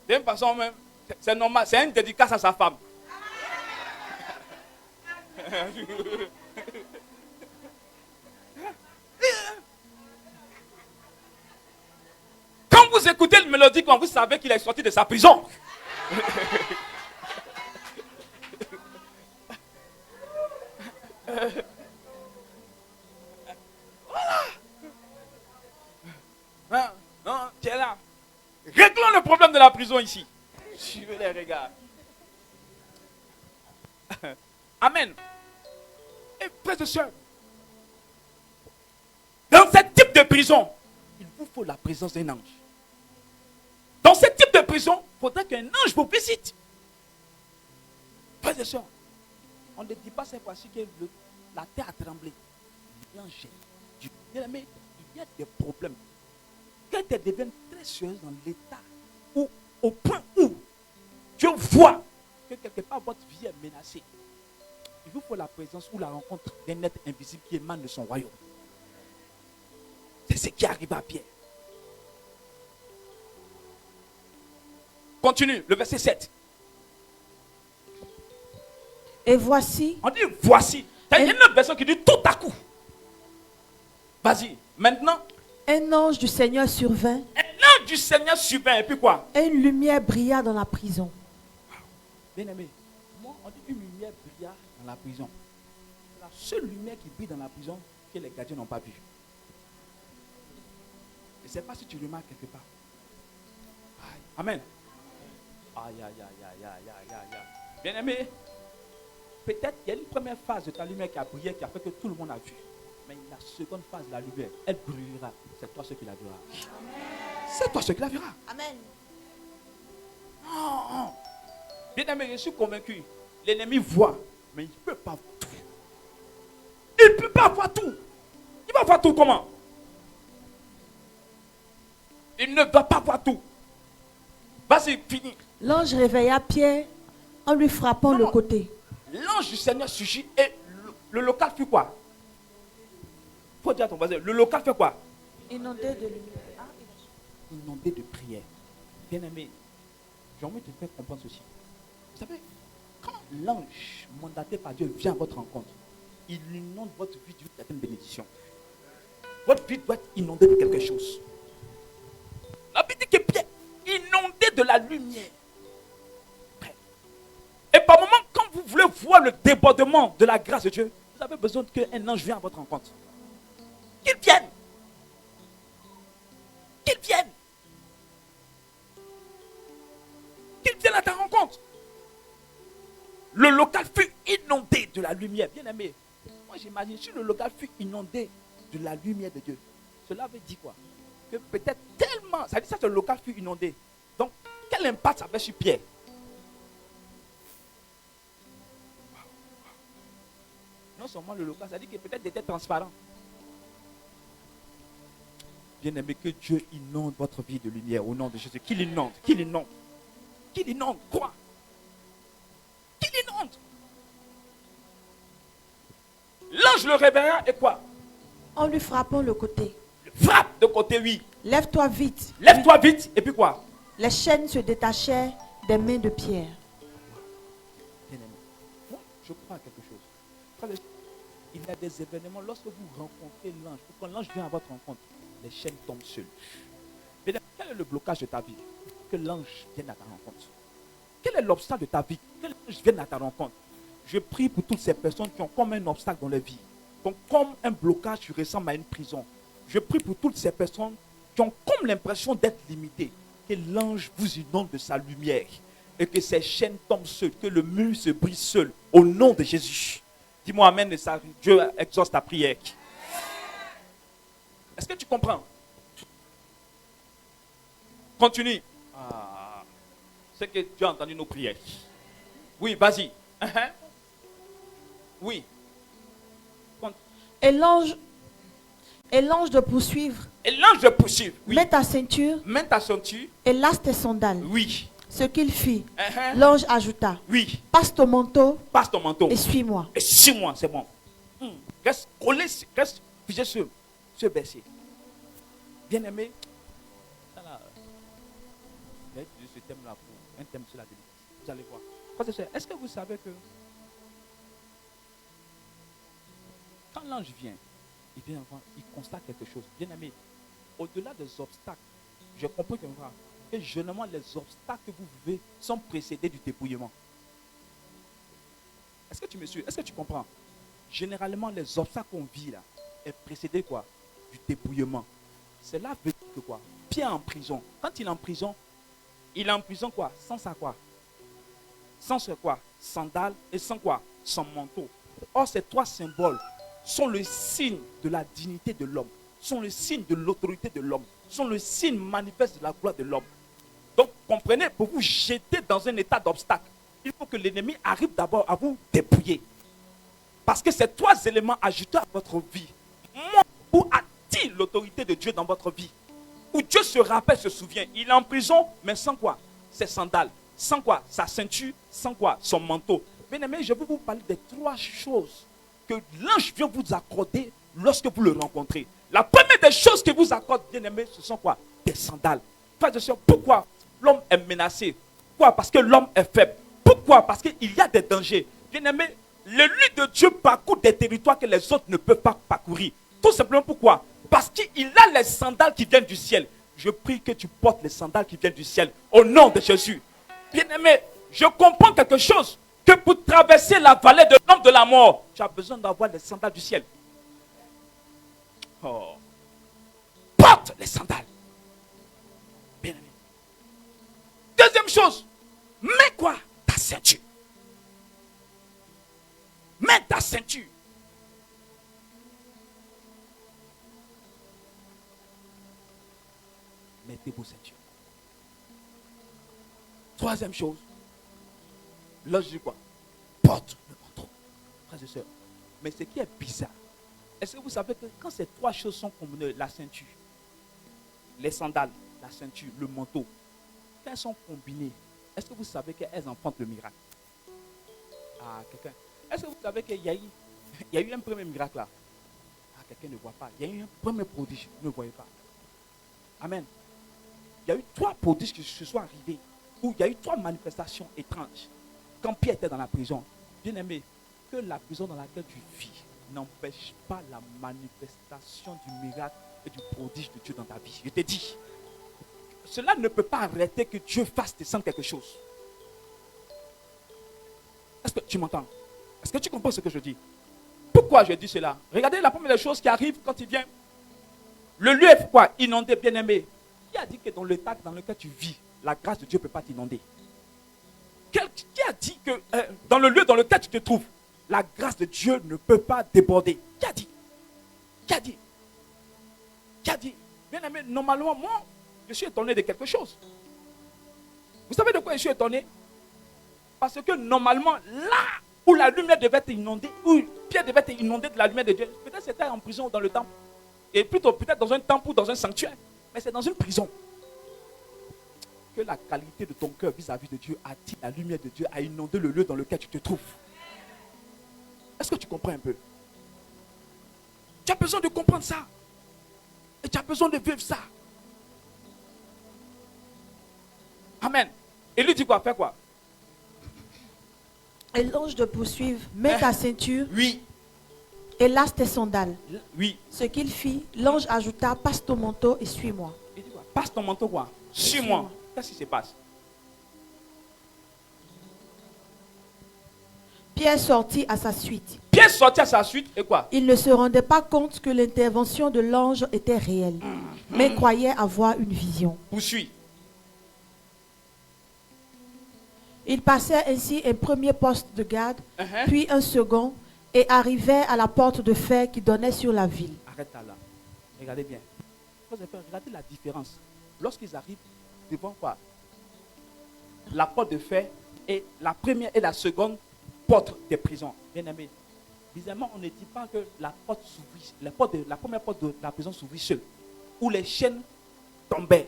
De toute façon, même, c'est normal. C'est une dédicace à sa femme. Quand vous écoutez le mélodie, quand vous savez qu'il est sorti de sa prison. Voilà. Non, tu es là. Réglons le problème de la prison ici. Suivez les regards. Amen. Et frères et sœurs, dans ce type de prison, il vous faut la présence d'un ange. Dans ce type de prison, il faudrait qu'un ange vous visite. Frères et sœurs, on ne dit pas cette fois-ci que la terre a tremblé. L'ange est Dieu. Mais il y a des problèmes. Quand tu deviens très sérieuse dans l'état où, au point où Dieu voit que quelque part votre vie est menacée, il vous faut la présence ou la rencontre d'un être invisible qui émane de son royaume. C'est ce qui arrive à Pierre. Continue, le verset 7. Et voici. On dit voici. Il y a une autre version qui dit tout à coup. Vas-y, maintenant. Un ange du Seigneur survint. Un ange du Seigneur survint. Et puis quoi? Et une lumière brilla dans la prison. Bien aimé, moi on dit une lumière brilla dans la prison. C'est la seule lumière qui brille dans la prison que les gardiens n'ont pas vue. Je ne sais pas si tu remarques quelque part. Amen. Aïe, aïe, aïe, aïe, aïe, aïe, aïe, aïe. Bien-aimé, peut-être qu'il y a une première phase de ta lumière qui a brillé, qui a fait que tout le monde a vu. Mais la seconde phase de la lumière, elle brillera. C'est toi ce qui la verra. C'est toi ce qui la verra. Amen. Non. Bien-aimé, je suis convaincu. L'ennemi voit, mais il ne peut pas voir tout. Il ne peut pas voir tout. Il va voir tout comment? Il ne va pas voir tout. Vas-y, fini. L'ange réveilla Pierre en lui frappant le Non. côté. L'ange du Seigneur surgit et le local fait quoi? Faut dire à ton voisin, le local fait quoi? Inondé de lumière. Inondé de prière. Bien-aimé, j'ai envie de te faire comprendre ceci. Vous savez, quand l'ange mandaté par Dieu vient à votre rencontre, il inonde votre vie d'une certaine bénédiction. Votre vie doit être inondée de quelque chose. La Bible dit que Pierre, inondé de la lumière. Et par moment, quand vous voulez voir le débordement de la grâce de Dieu, vous avez besoin qu'un ange vienne à votre rencontre. Qu'il vienne. Qu'il vienne. Qu'il vienne à ta rencontre. Le local fut inondé de la lumière. Bien aimé, moi j'imagine, si le local fut inondé de la lumière de Dieu, cela veut dire quoi? Que peut-être tellement, ça dit ça que le local fut inondé. Donc, quel impact ça avait sur Pierre? Non seulement le local, ça dit que peut-être il était transparent. Bien aimé, que Dieu inonde votre vie de lumière au nom de Jésus. Qu'il inonde, qu'il inonde. Qu'il inonde, quoi? Qu'il inonde. L'ange le réveilla et quoi? En lui frappant le côté. Le frappe de côté, oui. Lève-toi vite. Lève-toi vite. Et puis quoi? Les chaînes se détachèrent des mains de Pierre. Bien aimé, moi, je crois à quelque chose. Frère, il y a des événements, lorsque vous rencontrez l'ange, quand l'ange vient à votre rencontre, les chaînes tombent seules. Mais quel est le blocage de ta vie? Que l'ange vienne à ta rencontre. Quel est l'obstacle de ta vie? Que l'ange vienne à ta rencontre. Je prie pour toutes ces personnes qui ont comme un obstacle dans leur vie, qui ont comme un blocage qui ressemble à une prison. Je prie pour toutes ces personnes qui ont comme l'impression d'être limitées. Que l'ange vous inonde de sa lumière et que ces chaînes tombent seules, que le mur se brise seul au nom de Jésus. Dis-moi amen et ça, Dieu exauce ta prière. Est-ce que tu comprends? Continue. Ah, c'est que tu as entendu nos prières. Oui, vas-y. Oui. Et l'ange de poursuivre. Et l'ange de poursuivre. Oui. Mets ta ceinture Mets ta ceinture. et lasse tes sandales. Oui. Ce qu'il fit. L'ange ajouta. Oui. Passe ton manteau Passe ton manteau. et suis-moi. Et suis-moi, c'est bon. Reste collé, reste figé sur ce verset. Bien aimé. J'ai utilisé ce thème-là pour un thème sur la délivrance. Vous allez voir. Est-ce que vous savez que quand l'ange vient, il constate quelque chose. Bien aimé, au-delà des obstacles, je comprends que généralement les obstacles que vous vivez sont précédés du dépouillement. Est-ce que tu me suis? Est-ce que tu comprends? Généralement, les obstacles qu'on vit là est précédé quoi? Du dépouillement. Cela veut dire que quoi? Pierre en prison. Quand il est en prison quoi? Sans sa quoi? Sans ce quoi? Sandales et sans quoi? Sans manteau. Or, ces trois symboles sont le signe de la dignité de l'homme, sont le signe de l'autorité de l'homme, sont le signe manifeste de la gloire de l'homme. Donc, comprenez, pour vous jeter dans un état d'obstacle, il faut que l'ennemi arrive d'abord à vous dépouiller. Parce que ces trois éléments ajoutés à votre vie montrent où a-t-il l'autorité de Dieu dans votre vie. Où Dieu se rappelle, se souvient. Il est en prison, mais sans quoi? Ses sandales. Sans quoi? Sa ceinture. Sans quoi? Son manteau. Bien aimé, je vais vous parler des trois choses que l'ange vient vous accorder lorsque vous le rencontrez. La première des choses que vous accorde, bien aimé, ce sont quoi? Des sandales. Frères et sœurs, pourquoi l'homme est menacé? Pourquoi? Parce que l'homme est faible. Pourquoi? Parce qu'il y a des dangers. Bien aimé, l'élu de Dieu parcourt des territoires que les autres ne peuvent pas parcourir. Tout simplement pourquoi? Parce qu'il a les sandales qui viennent du ciel. Je prie que tu portes les sandales qui viennent du ciel. Au nom de Jésus. Bien aimé, je comprends quelque chose. Que pour traverser la vallée de l'ombre de la mort, tu as besoin d'avoir les sandales du ciel. Oh. Porte les sandales. Bien aimé. Deuxième chose, ceinture. Mettez vos ceintures. Troisième chose, l'ange dit quoi? Porte le manteau. Frères et sœurs, mais ce qui est bizarre, est-ce que vous savez que quand ces trois choses sont combinées, la ceinture, les sandales, la ceinture, le manteau, quand elles sont combinées, est-ce que vous savez qu'elles enfantent le miracle? Ah, quelqu'un. Est-ce que vous savez qu'il y a eu un premier miracle là? Ah, quelqu'un ne voit pas. Il y a eu un premier prodige, vous ne voyez pas. Amen. Il y a eu trois prodiges qui se sont arrivés, où il y a eu trois manifestations étranges. Quand Pierre était dans la prison, bien aimé, que la prison dans laquelle tu vis n'empêche pas la manifestation du miracle et du prodige de Dieu dans ta vie. Je t'ai dit, cela ne peut pas arrêter que Dieu fasse descendre quelque chose. Est-ce que tu m'entends? Est-ce que tu comprends ce que je dis? Pourquoi je dis cela? Regardez la première chose qui arrive quand il vient. Le lieu est quoi? Inondé, bien aimé. Qui a dit que dans l'état dans lequel tu vis, la grâce de Dieu ne peut pas t'inonder? Qui a dit que dans le lieu dans lequel tu te trouves, la grâce de Dieu ne peut pas déborder? Qui a dit? Qui a dit? Qui a dit? Bien aimé, normalement, moi, je suis étonné de quelque chose. Vous savez de quoi je suis étonné? Parce que normalement, là où la lumière devait être inondée, où Pierre devait être inondé de la lumière de Dieu, peut-être c'était en prison ou dans le temple. Et plutôt peut-être dans un temple ou dans un sanctuaire. Mais c'est dans une prison. Que la qualité de ton cœur vis-à-vis de Dieu attire la lumière de Dieu à inonder le lieu dans lequel tu te trouves. Est-ce que tu comprends un peu? Tu as besoin de comprendre ça. Et tu as besoin de vivre ça. Amen. Et lui dit quoi? Fais quoi? Et l'ange de poursuivre, mets ta ceinture Oui. et lasse tes sandales. Oui. Ce qu'il fit, l'ange ajouta, passe ton manteau et suis-moi. Il dit quoi? Passe ton manteau quoi? Suis-moi. Qu'est-ce qui se passe? Pierre sortit à sa suite. Pierre sortit à sa suite et quoi? Il ne se rendait pas compte que l'intervention de l'ange était réelle, mais croyait avoir une vision. Poursuis. Il passait ainsi un premier poste de garde, Uh-huh. puis un second, et arrivait à la porte de fer qui donnait sur la ville. Arrête là. Regardez bien. Regardez la différence. Lorsqu'ils arrivent devant quoi? La porte de fer et la première et la seconde porte des prisons. Bien aimé. Bizarrement, on ne dit pas que la porte s'ouvrit. La première porte de la prison s'ouvrit seule. Où les chaînes tombaient.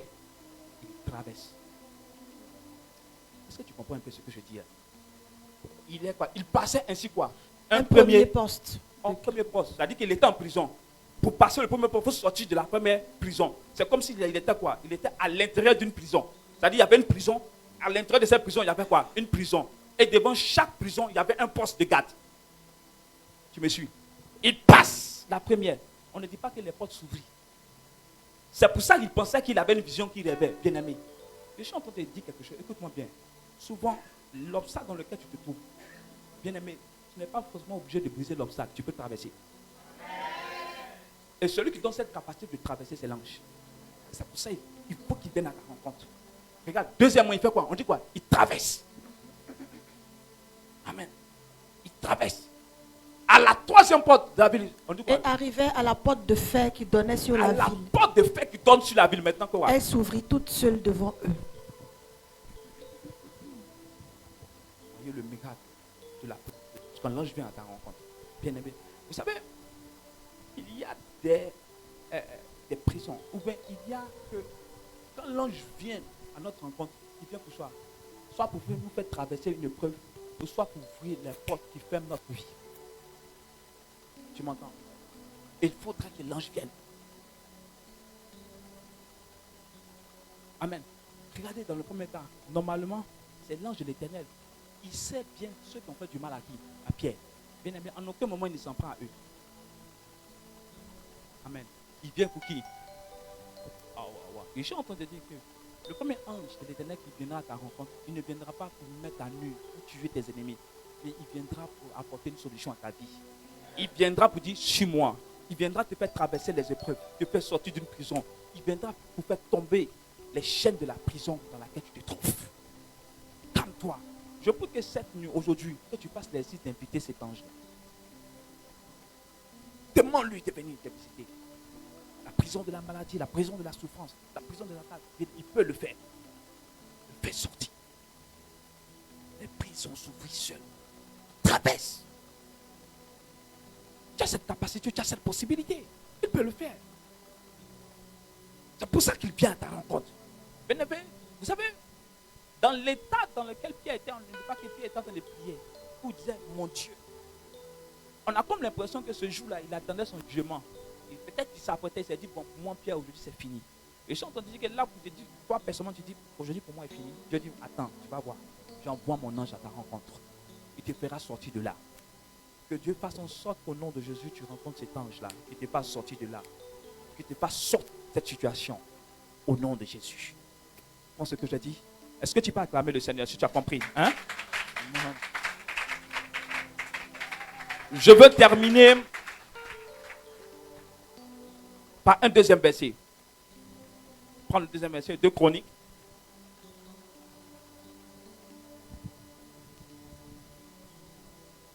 Ils traversent. Est-ce que tu comprends un peu ce que je dis? Il est quoi? Il passait ainsi quoi? Un premier poste. En premier poste. C'est-à-dire qu'il était en prison. Pour passer le premier poste, il faut sortir de la première prison. C'est comme s'il était quoi? Il était à l'intérieur d'une prison. C'est-à-dire qu'il y avait une prison. À l'intérieur de cette prison, il y avait quoi? Une prison. Et devant chaque prison, il y avait un poste de garde. Tu me suis? Il passe la première. On ne dit pas que les portes s'ouvrirent. C'est pour ça qu'il pensait qu'il avait une vision qui rêvait. Bien aimé. Je suis en train de te dire quelque chose. Écoute-moi bien. Souvent, l'obstacle dans lequel tu te trouves, bien aimé, tu n'es pas forcément obligé de briser l'obstacle. Tu peux traverser. Et celui qui donne cette capacité de traverser, c'est l'ange. C'est pour ça qu'il faut qu'il vienne à ta rencontre. Regarde, deuxièmement, il fait quoi? On dit quoi? Il traverse. Amen. Il traverse. À la troisième porte de la ville, on dit quoi? Et arrivait à la porte de fer qui donnait sur À la la ville. porte de fer qui donne sur la ville maintenant quoi? Elle s'ouvrit toute seule devant eux. Voyez le miracle de la porte. Quand l'ange vient à ta rencontre. Bien aimé. Vous savez, il y a des prisons. Ou bien il y a que quand l'ange vient à notre rencontre, il vient pour soi. Soit pour nous faire traverser une épreuve, ou soit pour ouvrir les portes qui ferment notre vie. Tu m'entends? Il faudra que l'ange vienne. Amen. Regardez dans le premier temps, normalement, c'est l'ange de l'Éternel. Il sait bien ceux qui ont fait du mal à qui? À Pierre. Bien aimé, en aucun moment il ne s'en prend à eux. Amen. Il vient pour qui? Je suis en train de dire que le premier ange de l'Éternel qui viendra à ta rencontre, il ne viendra pas pour mettre à nu, pour tuer tes ennemis, mais il viendra pour apporter une solution à ta vie. Il viendra pour dire, suis-moi. Il viendra te faire traverser les épreuves, te faire sortir d'une prison. Il viendra pour faire tomber les chaînes de la prison dans laquelle tu te trouves. Calme-toi. Je prie que cette nuit, aujourd'hui, que tu passes l'exercice d'inviter cet ange. demande-lui de venir te visiter. La prison de la maladie, la prison de la souffrance, la prison de l'attaque, il peut le faire. Il fait sortir. Les prisons s'ouvrent seules. Traverse. Tu as cette capacité, tu as cette possibilité. Il peut le faire. C'est pour ça qu'il vient à ta rencontre. Bien-aimé, vous savez, dans l'état dans lequel Pierre était, on ne dit pas que Pierre était en train de prier. Il disait, mon Dieu. On a comme l'impression que ce jour-là, il attendait son jugement. Et peut-être qu'il s'apprêtait, il s'est dit, bon, pour moi, Pierre, aujourd'hui, c'est fini. Et je suis en train de dire que là, pour te dire, toi, personnellement, tu dis, aujourd'hui, pour moi, c'est fini. Dieu dit, attends, tu vas voir. J'envoie mon ange à ta rencontre. Il te fera sortir de là. Que Dieu fasse en sorte qu'au nom de Jésus, tu rencontres cet ange-là. Qu'il te fasse sortir de là. Qu'il te fasse sortir de cette situation. Au nom de Jésus. Tu comprends ce que je dis? Est-ce que tu peux acclamer le Seigneur si tu as compris? Hein? Je veux terminer par un deuxième verset. Prends le deuxième verset, 2 Chroniques.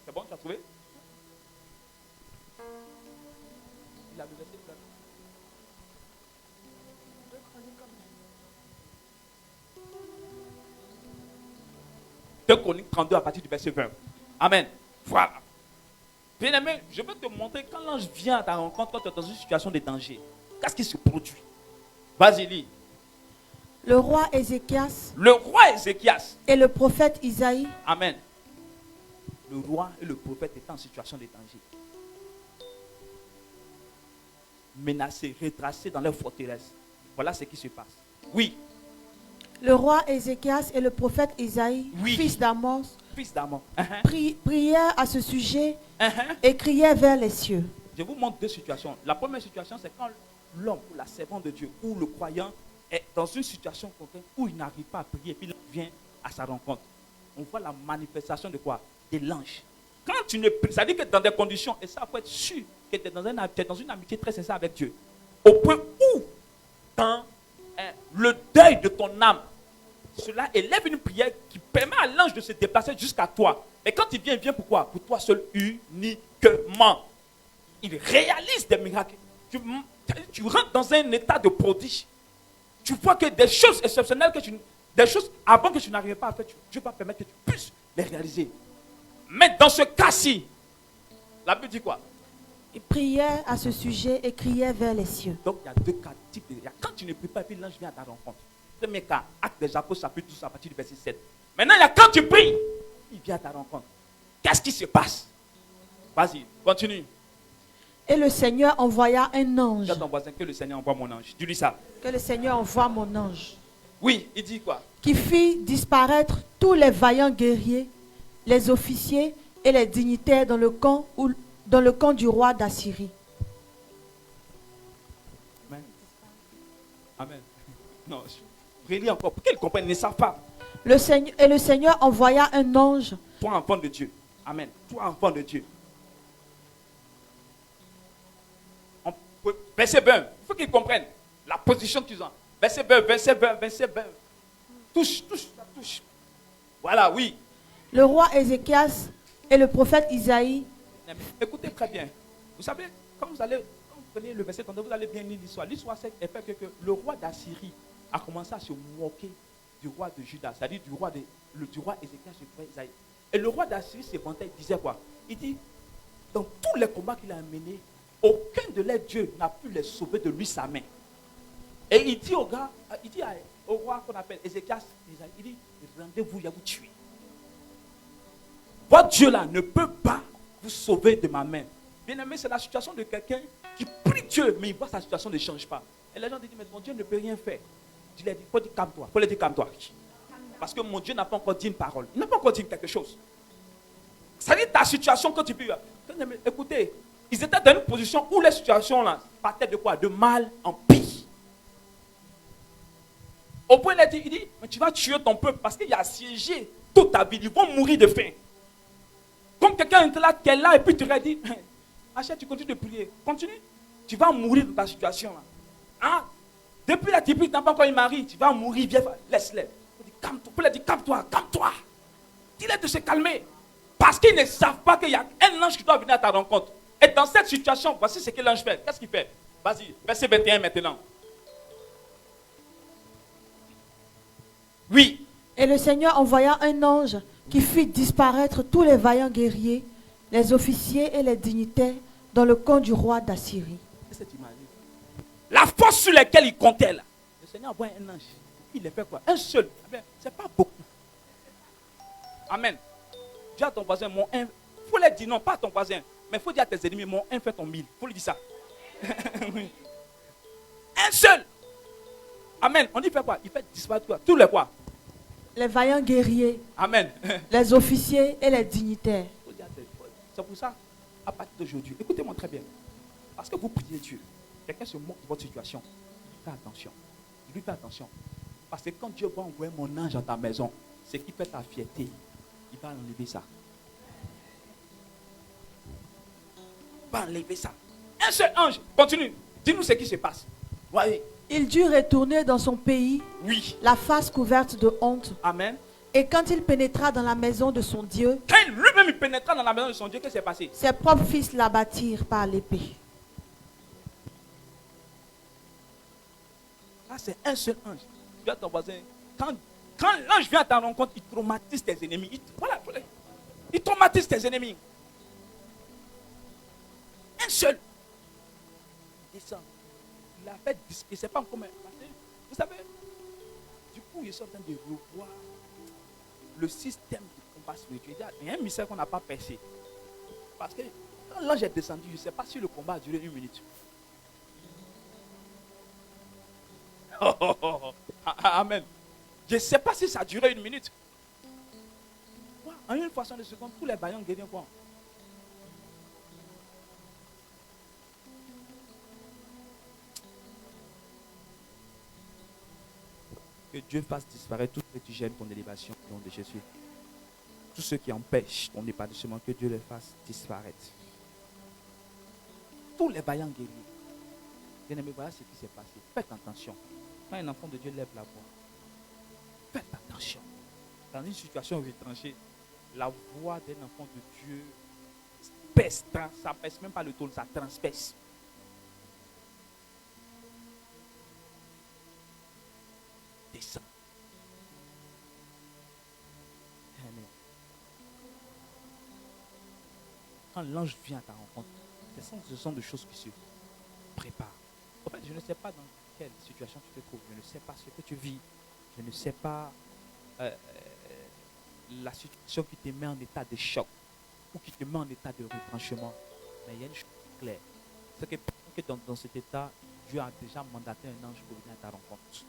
C'est bon, tu as trouvé? Il a le verset, il a... 2 Chroniques 32 à partir du verset 20. Amen. Voilà. Bien aimé, je veux te montrer quand l'ange vient à ta rencontre, quand tu es dans une situation de danger. Qu'est-ce qui se produit? Vas-y, lis. Le roi Ézéchias Le roi Ézéchias. et le prophète Isaïe Amen. Le roi et le prophète étaient en situation de danger. Menacés, retracés dans leur forteresse. Voilà ce qui se passe. Oui. Le roi Ézéchias et le prophète Isaïe, Oui. fils d'Amos, Fils d'Amon. prièrent à ce sujet Uh-huh. et criaient vers les cieux. Je vous montre 2 situations. La première situation, c'est quand l'homme ou la servante de Dieu ou le croyant est dans une situation concrète où il n'arrive pas à prier et puis il vient à sa rencontre. On voit la manifestation de quoi? De l'ange. Quand tu ne pries, ça veut dire que dans des conditions, et ça faut être sûr que tu es dans une amitié très sincère avec Dieu. Au point où, dans le deuil de ton âme, cela élève une prière qui permet à l'ange de se déplacer jusqu'à toi. Mais quand il vient pourquoi? Pour toi seul uniquement. Il réalise des miracles. Tu rentres dans un état de prodige. Tu vois que des choses exceptionnelles, des choses avant que tu n'arrivais pas à faire, Dieu va permettre que tu puisses les réaliser. Mais dans ce cas-ci, la Bible dit quoi? Ils priaient à ce sujet et criaient vers les cieux. Donc il y a 2 cas types. Quand tu ne pries pas et puis l'ange vient à ta rencontre. Premier cas, Acte des Apôtres, chapitre 12 à partir du verset 7. Maintenant, il y a quand tu pries, il vient à ta rencontre. Qu'est-ce qui se passe? Vas-y, continue. Et le Seigneur envoya un ange. Dis à ton voisin que le Seigneur envoie mon ange. Dis-lui ça. Que le Seigneur envoie mon ange. Oui, il dit quoi? Qui fit disparaître tous les vaillants guerriers, les officiers et les dignitaires dans le camp du roi d'Assyrie. Amen. Amen. Non, je relis encore. Pour qu'ils comprennent, ils ne savent pas. Le Seigneur envoya un ange. Toi, enfant de Dieu. Amen. Toi, enfant de Dieu. Verset 20. Il faut qu'ils comprennent la position qu'ils ont. Verset 20, verset 20, verset 20. Touche, ça touche. Voilà, oui. Le roi Ézéchias et le prophète Isaïe. Écoutez très bien. Vous savez, quand vous prenez le verset 32, vous allez bien lire l'histoire. L'histoire, c'est fait que le roi d'Assyrie a commencé à se moquer du roi de Juda, c'est-à-dire du roi Ézéchias et du roi Isaïe. Et le roi d'Assyrie se vantait, il disait quoi? Il dit, dans tous les combats qu'il a menés, aucun de leurs dieux n'a pu les sauver de lui sa main. Et il dit au roi qu'on appelle Ézéchias, il dit, rendez-vous, il va vous tuer. Votre Dieu là ne peut pas vous sauver de ma main. Bien aimé, c'est la situation de quelqu'un qui prie Dieu, mais il voit sa situation ne change pas. Et les gens disent, mais mon Dieu ne peut rien faire. Il a dit, il faut dire calme-toi. Il faut lui dire calme-toi. Parce que mon Dieu n'a pas encore dit une parole. Il n'a pas encore dit quelque chose. Ça dit ta situation quand tu pries. Écoutez, ils étaient dans une position où les situations là partaient de quoi? De mal en pire. Au point il dit, mais tu vas tuer ton peuple parce qu'il a assiégé toute ta vie. Ils vont mourir de faim. Comme quelqu'un est là, qui est là, et puis tu leur dis, Achète, tu continues de prier. Continue. Tu vas mourir dans ta situation là. Hein? Depuis la typique, tu n'as pas encore un mari, tu vas mourir, viens, laisse-les. Il dit, calme-toi, calme-toi. Dis-les de se calmer. Parce qu'ils ne savent pas qu'il y a un ange qui doit venir à ta rencontre. Et dans cette situation, voici ce que l'ange fait. Qu'est-ce qu'il fait? Vas-y, verset 21 maintenant. Oui. Et le Seigneur envoya un ange qui fit disparaître tous les vaillants guerriers, les officiers et les dignitaires dans le camp du roi d'Assyrie. La force sur laquelle il comptait là. Le Seigneur envoie un ange. Il les fait quoi? Un seul. C'est pas beaucoup. Amen. Dis à ton voisin, mon un. Il faut leur dire non, pas à ton voisin. Mais il faut dire à tes ennemis, mon un fait ton mille. Il faut lui dire ça. Un seul. Amen. On dit fait quoi? Il fait disparaître quoi? Tous les quoi? Les vaillants guerriers, Amen. les officiers et les dignitaires. C'est pour ça, à partir d'aujourd'hui, écoutez-moi très bien. Parce que vous priez Dieu. Quelqu'un se moque de votre situation. Fais attention. Il lui fait attention. Parce que quand Dieu va envoyer mon ange dans ta maison, c'est qui fait ta fierté. Il va enlever ça. Il va enlever ça. Un seul ange. Continue. Dis-nous ce qui se passe. Voyez. Il dut retourner dans son pays, Oui. la face couverte de honte. Amen. Et quand il pénétra dans la maison de son Dieu, Quand lui-même il pénétra dans la maison de son Dieu, qu'est-ce qui s'est passé? ses propres fils l'abattirent par l'épée. Là, c'est un seul ange. Tu as ton voisin. Quand l'ange vient à ta rencontre, il traumatise tes ennemis. Il traumatise tes ennemis. Un seul. Il descend. Il a fait disque. C'est pas encore. Vous savez, du coup, je suis en train de revoir le système de combat spirituel. Il y a un mystère qu'on n'a pas percé. Parce que quand l'ange est descendu, je ne sais pas si le combat a duré 1 minute. Amen. Je ne sais pas si ça a duré 1 minute. En une fraction de seconde, tous les baillons guériront quoi? Que Dieu fasse disparaître tout ce qui gêne ton élévation au nom de Jésus. Tout ce qui empêche ton épanouissement, que Dieu les fasse disparaître. Tous les vaillants guerriers. Bien-aimés, voilà ce qui s'est passé. Faites attention. Quand un enfant de Dieu lève la voix, faites attention. Dans une situation retranchée, la voix d'un enfant de Dieu pèse, ça pèse même pas le ton, ça transperce. Descends. Amen. Quand l'ange vient à ta rencontre, ce sont des choses qui se préparent. En fait, je ne sais pas dans quelle situation tu te trouves, je ne sais pas ce que tu vis, je ne sais pas la situation qui te met en état de choc ou qui te met en état de retranchement. Mais il y a une chose claire, c'est que dans cet état, Dieu a déjà mandaté un ange pour venir à ta rencontre.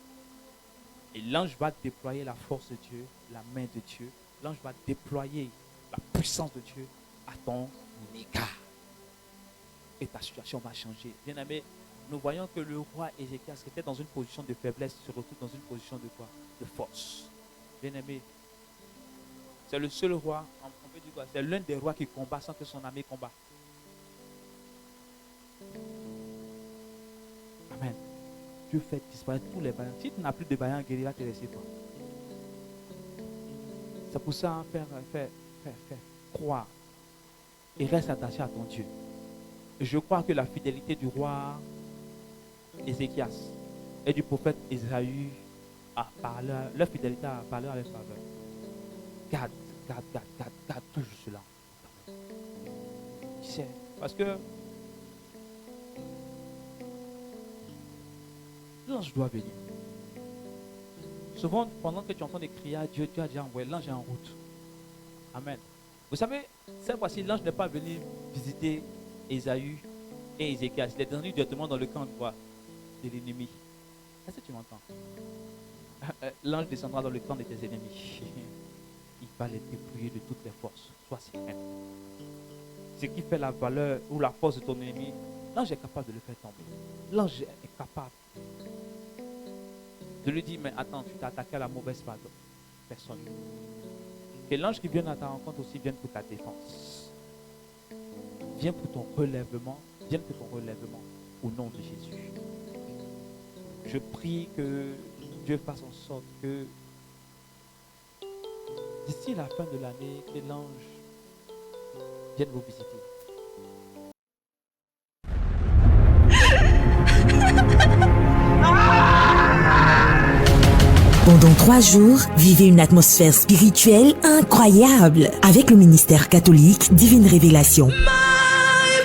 Et l'ange va déployer la force de Dieu, la main de Dieu. L'ange va déployer la puissance de Dieu à ton égard. Et ta situation va changer. Bien aimé, nous voyons que le roi Ézéchias, qui était dans une position de faiblesse, se retrouve dans une position de quoi? De force. Bien aimé, c'est le seul roi, on peut dire quoi? C'est l'un des rois qui combat sans que son armée combat. Amen. Dieu fait disparaître tous les vaillants. Si tu n'as plus de vaillants guerriers, va te laisser quoi? C'est pour ça, faire croire et reste attaché à ton Dieu. Je crois que la fidélité du roi Ézéchias et du prophète Isaïe a parlé, leur fidélité a parlé avec faveur. Garde toujours cela. Tu sais, parce que l'ange doit venir. Souvent, pendant que tu entends des crier à Dieu, tu as déjà envoyé l'ange est en route. Amen. Vous savez, cette fois-ci, l'ange n'est pas venu visiter Ésaü et Ézéchias. Il est descendu directement dans le camp de l'ennemi. Est-ce que tu m'entends? L'ange descendra dans le camp de tes ennemis. Il va les dépouiller de toutes les forces. Sois serein. Ce qui fait la valeur ou la force de ton ennemi, l'ange est capable de le faire tomber. L'ange est capable de lui dire, mais attends, tu t'es attaqué à la mauvaise personne. Que l'ange qui vient à ta rencontre aussi vienne pour ta défense. Viens pour ton relèvement. Viens pour ton relèvement au nom de Jésus. Je prie que Dieu fasse en sorte que d'ici la fin de l'année, que l'ange vienne vous visiter. Pendant 3 jours, vivez une atmosphère spirituelle incroyable avec le ministère catholique Divine Révélation.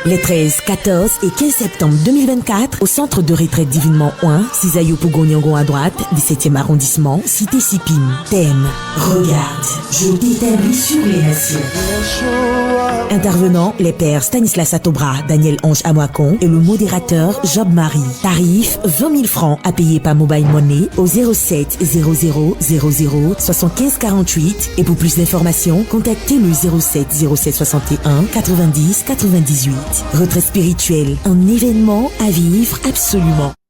Les 13, 14 et 15 septembre 2024, au centre de retraite Divinement 1, Cisaillou Pougonyangon à droite, 17e arrondissement, Cité Sipine. Thème: Regarde, je t'établis sur les nations. Intervenants, les pères Stanislas Satobra, Daniel Ange Amouakon et le modérateur Job Marie. Tarif 20 000 francs à payer par mobile money au 07 00 00 75 48 et pour plus d'informations, contactez le 07 07 61 90 98. Retraite spirituelle, un événement à vivre absolument.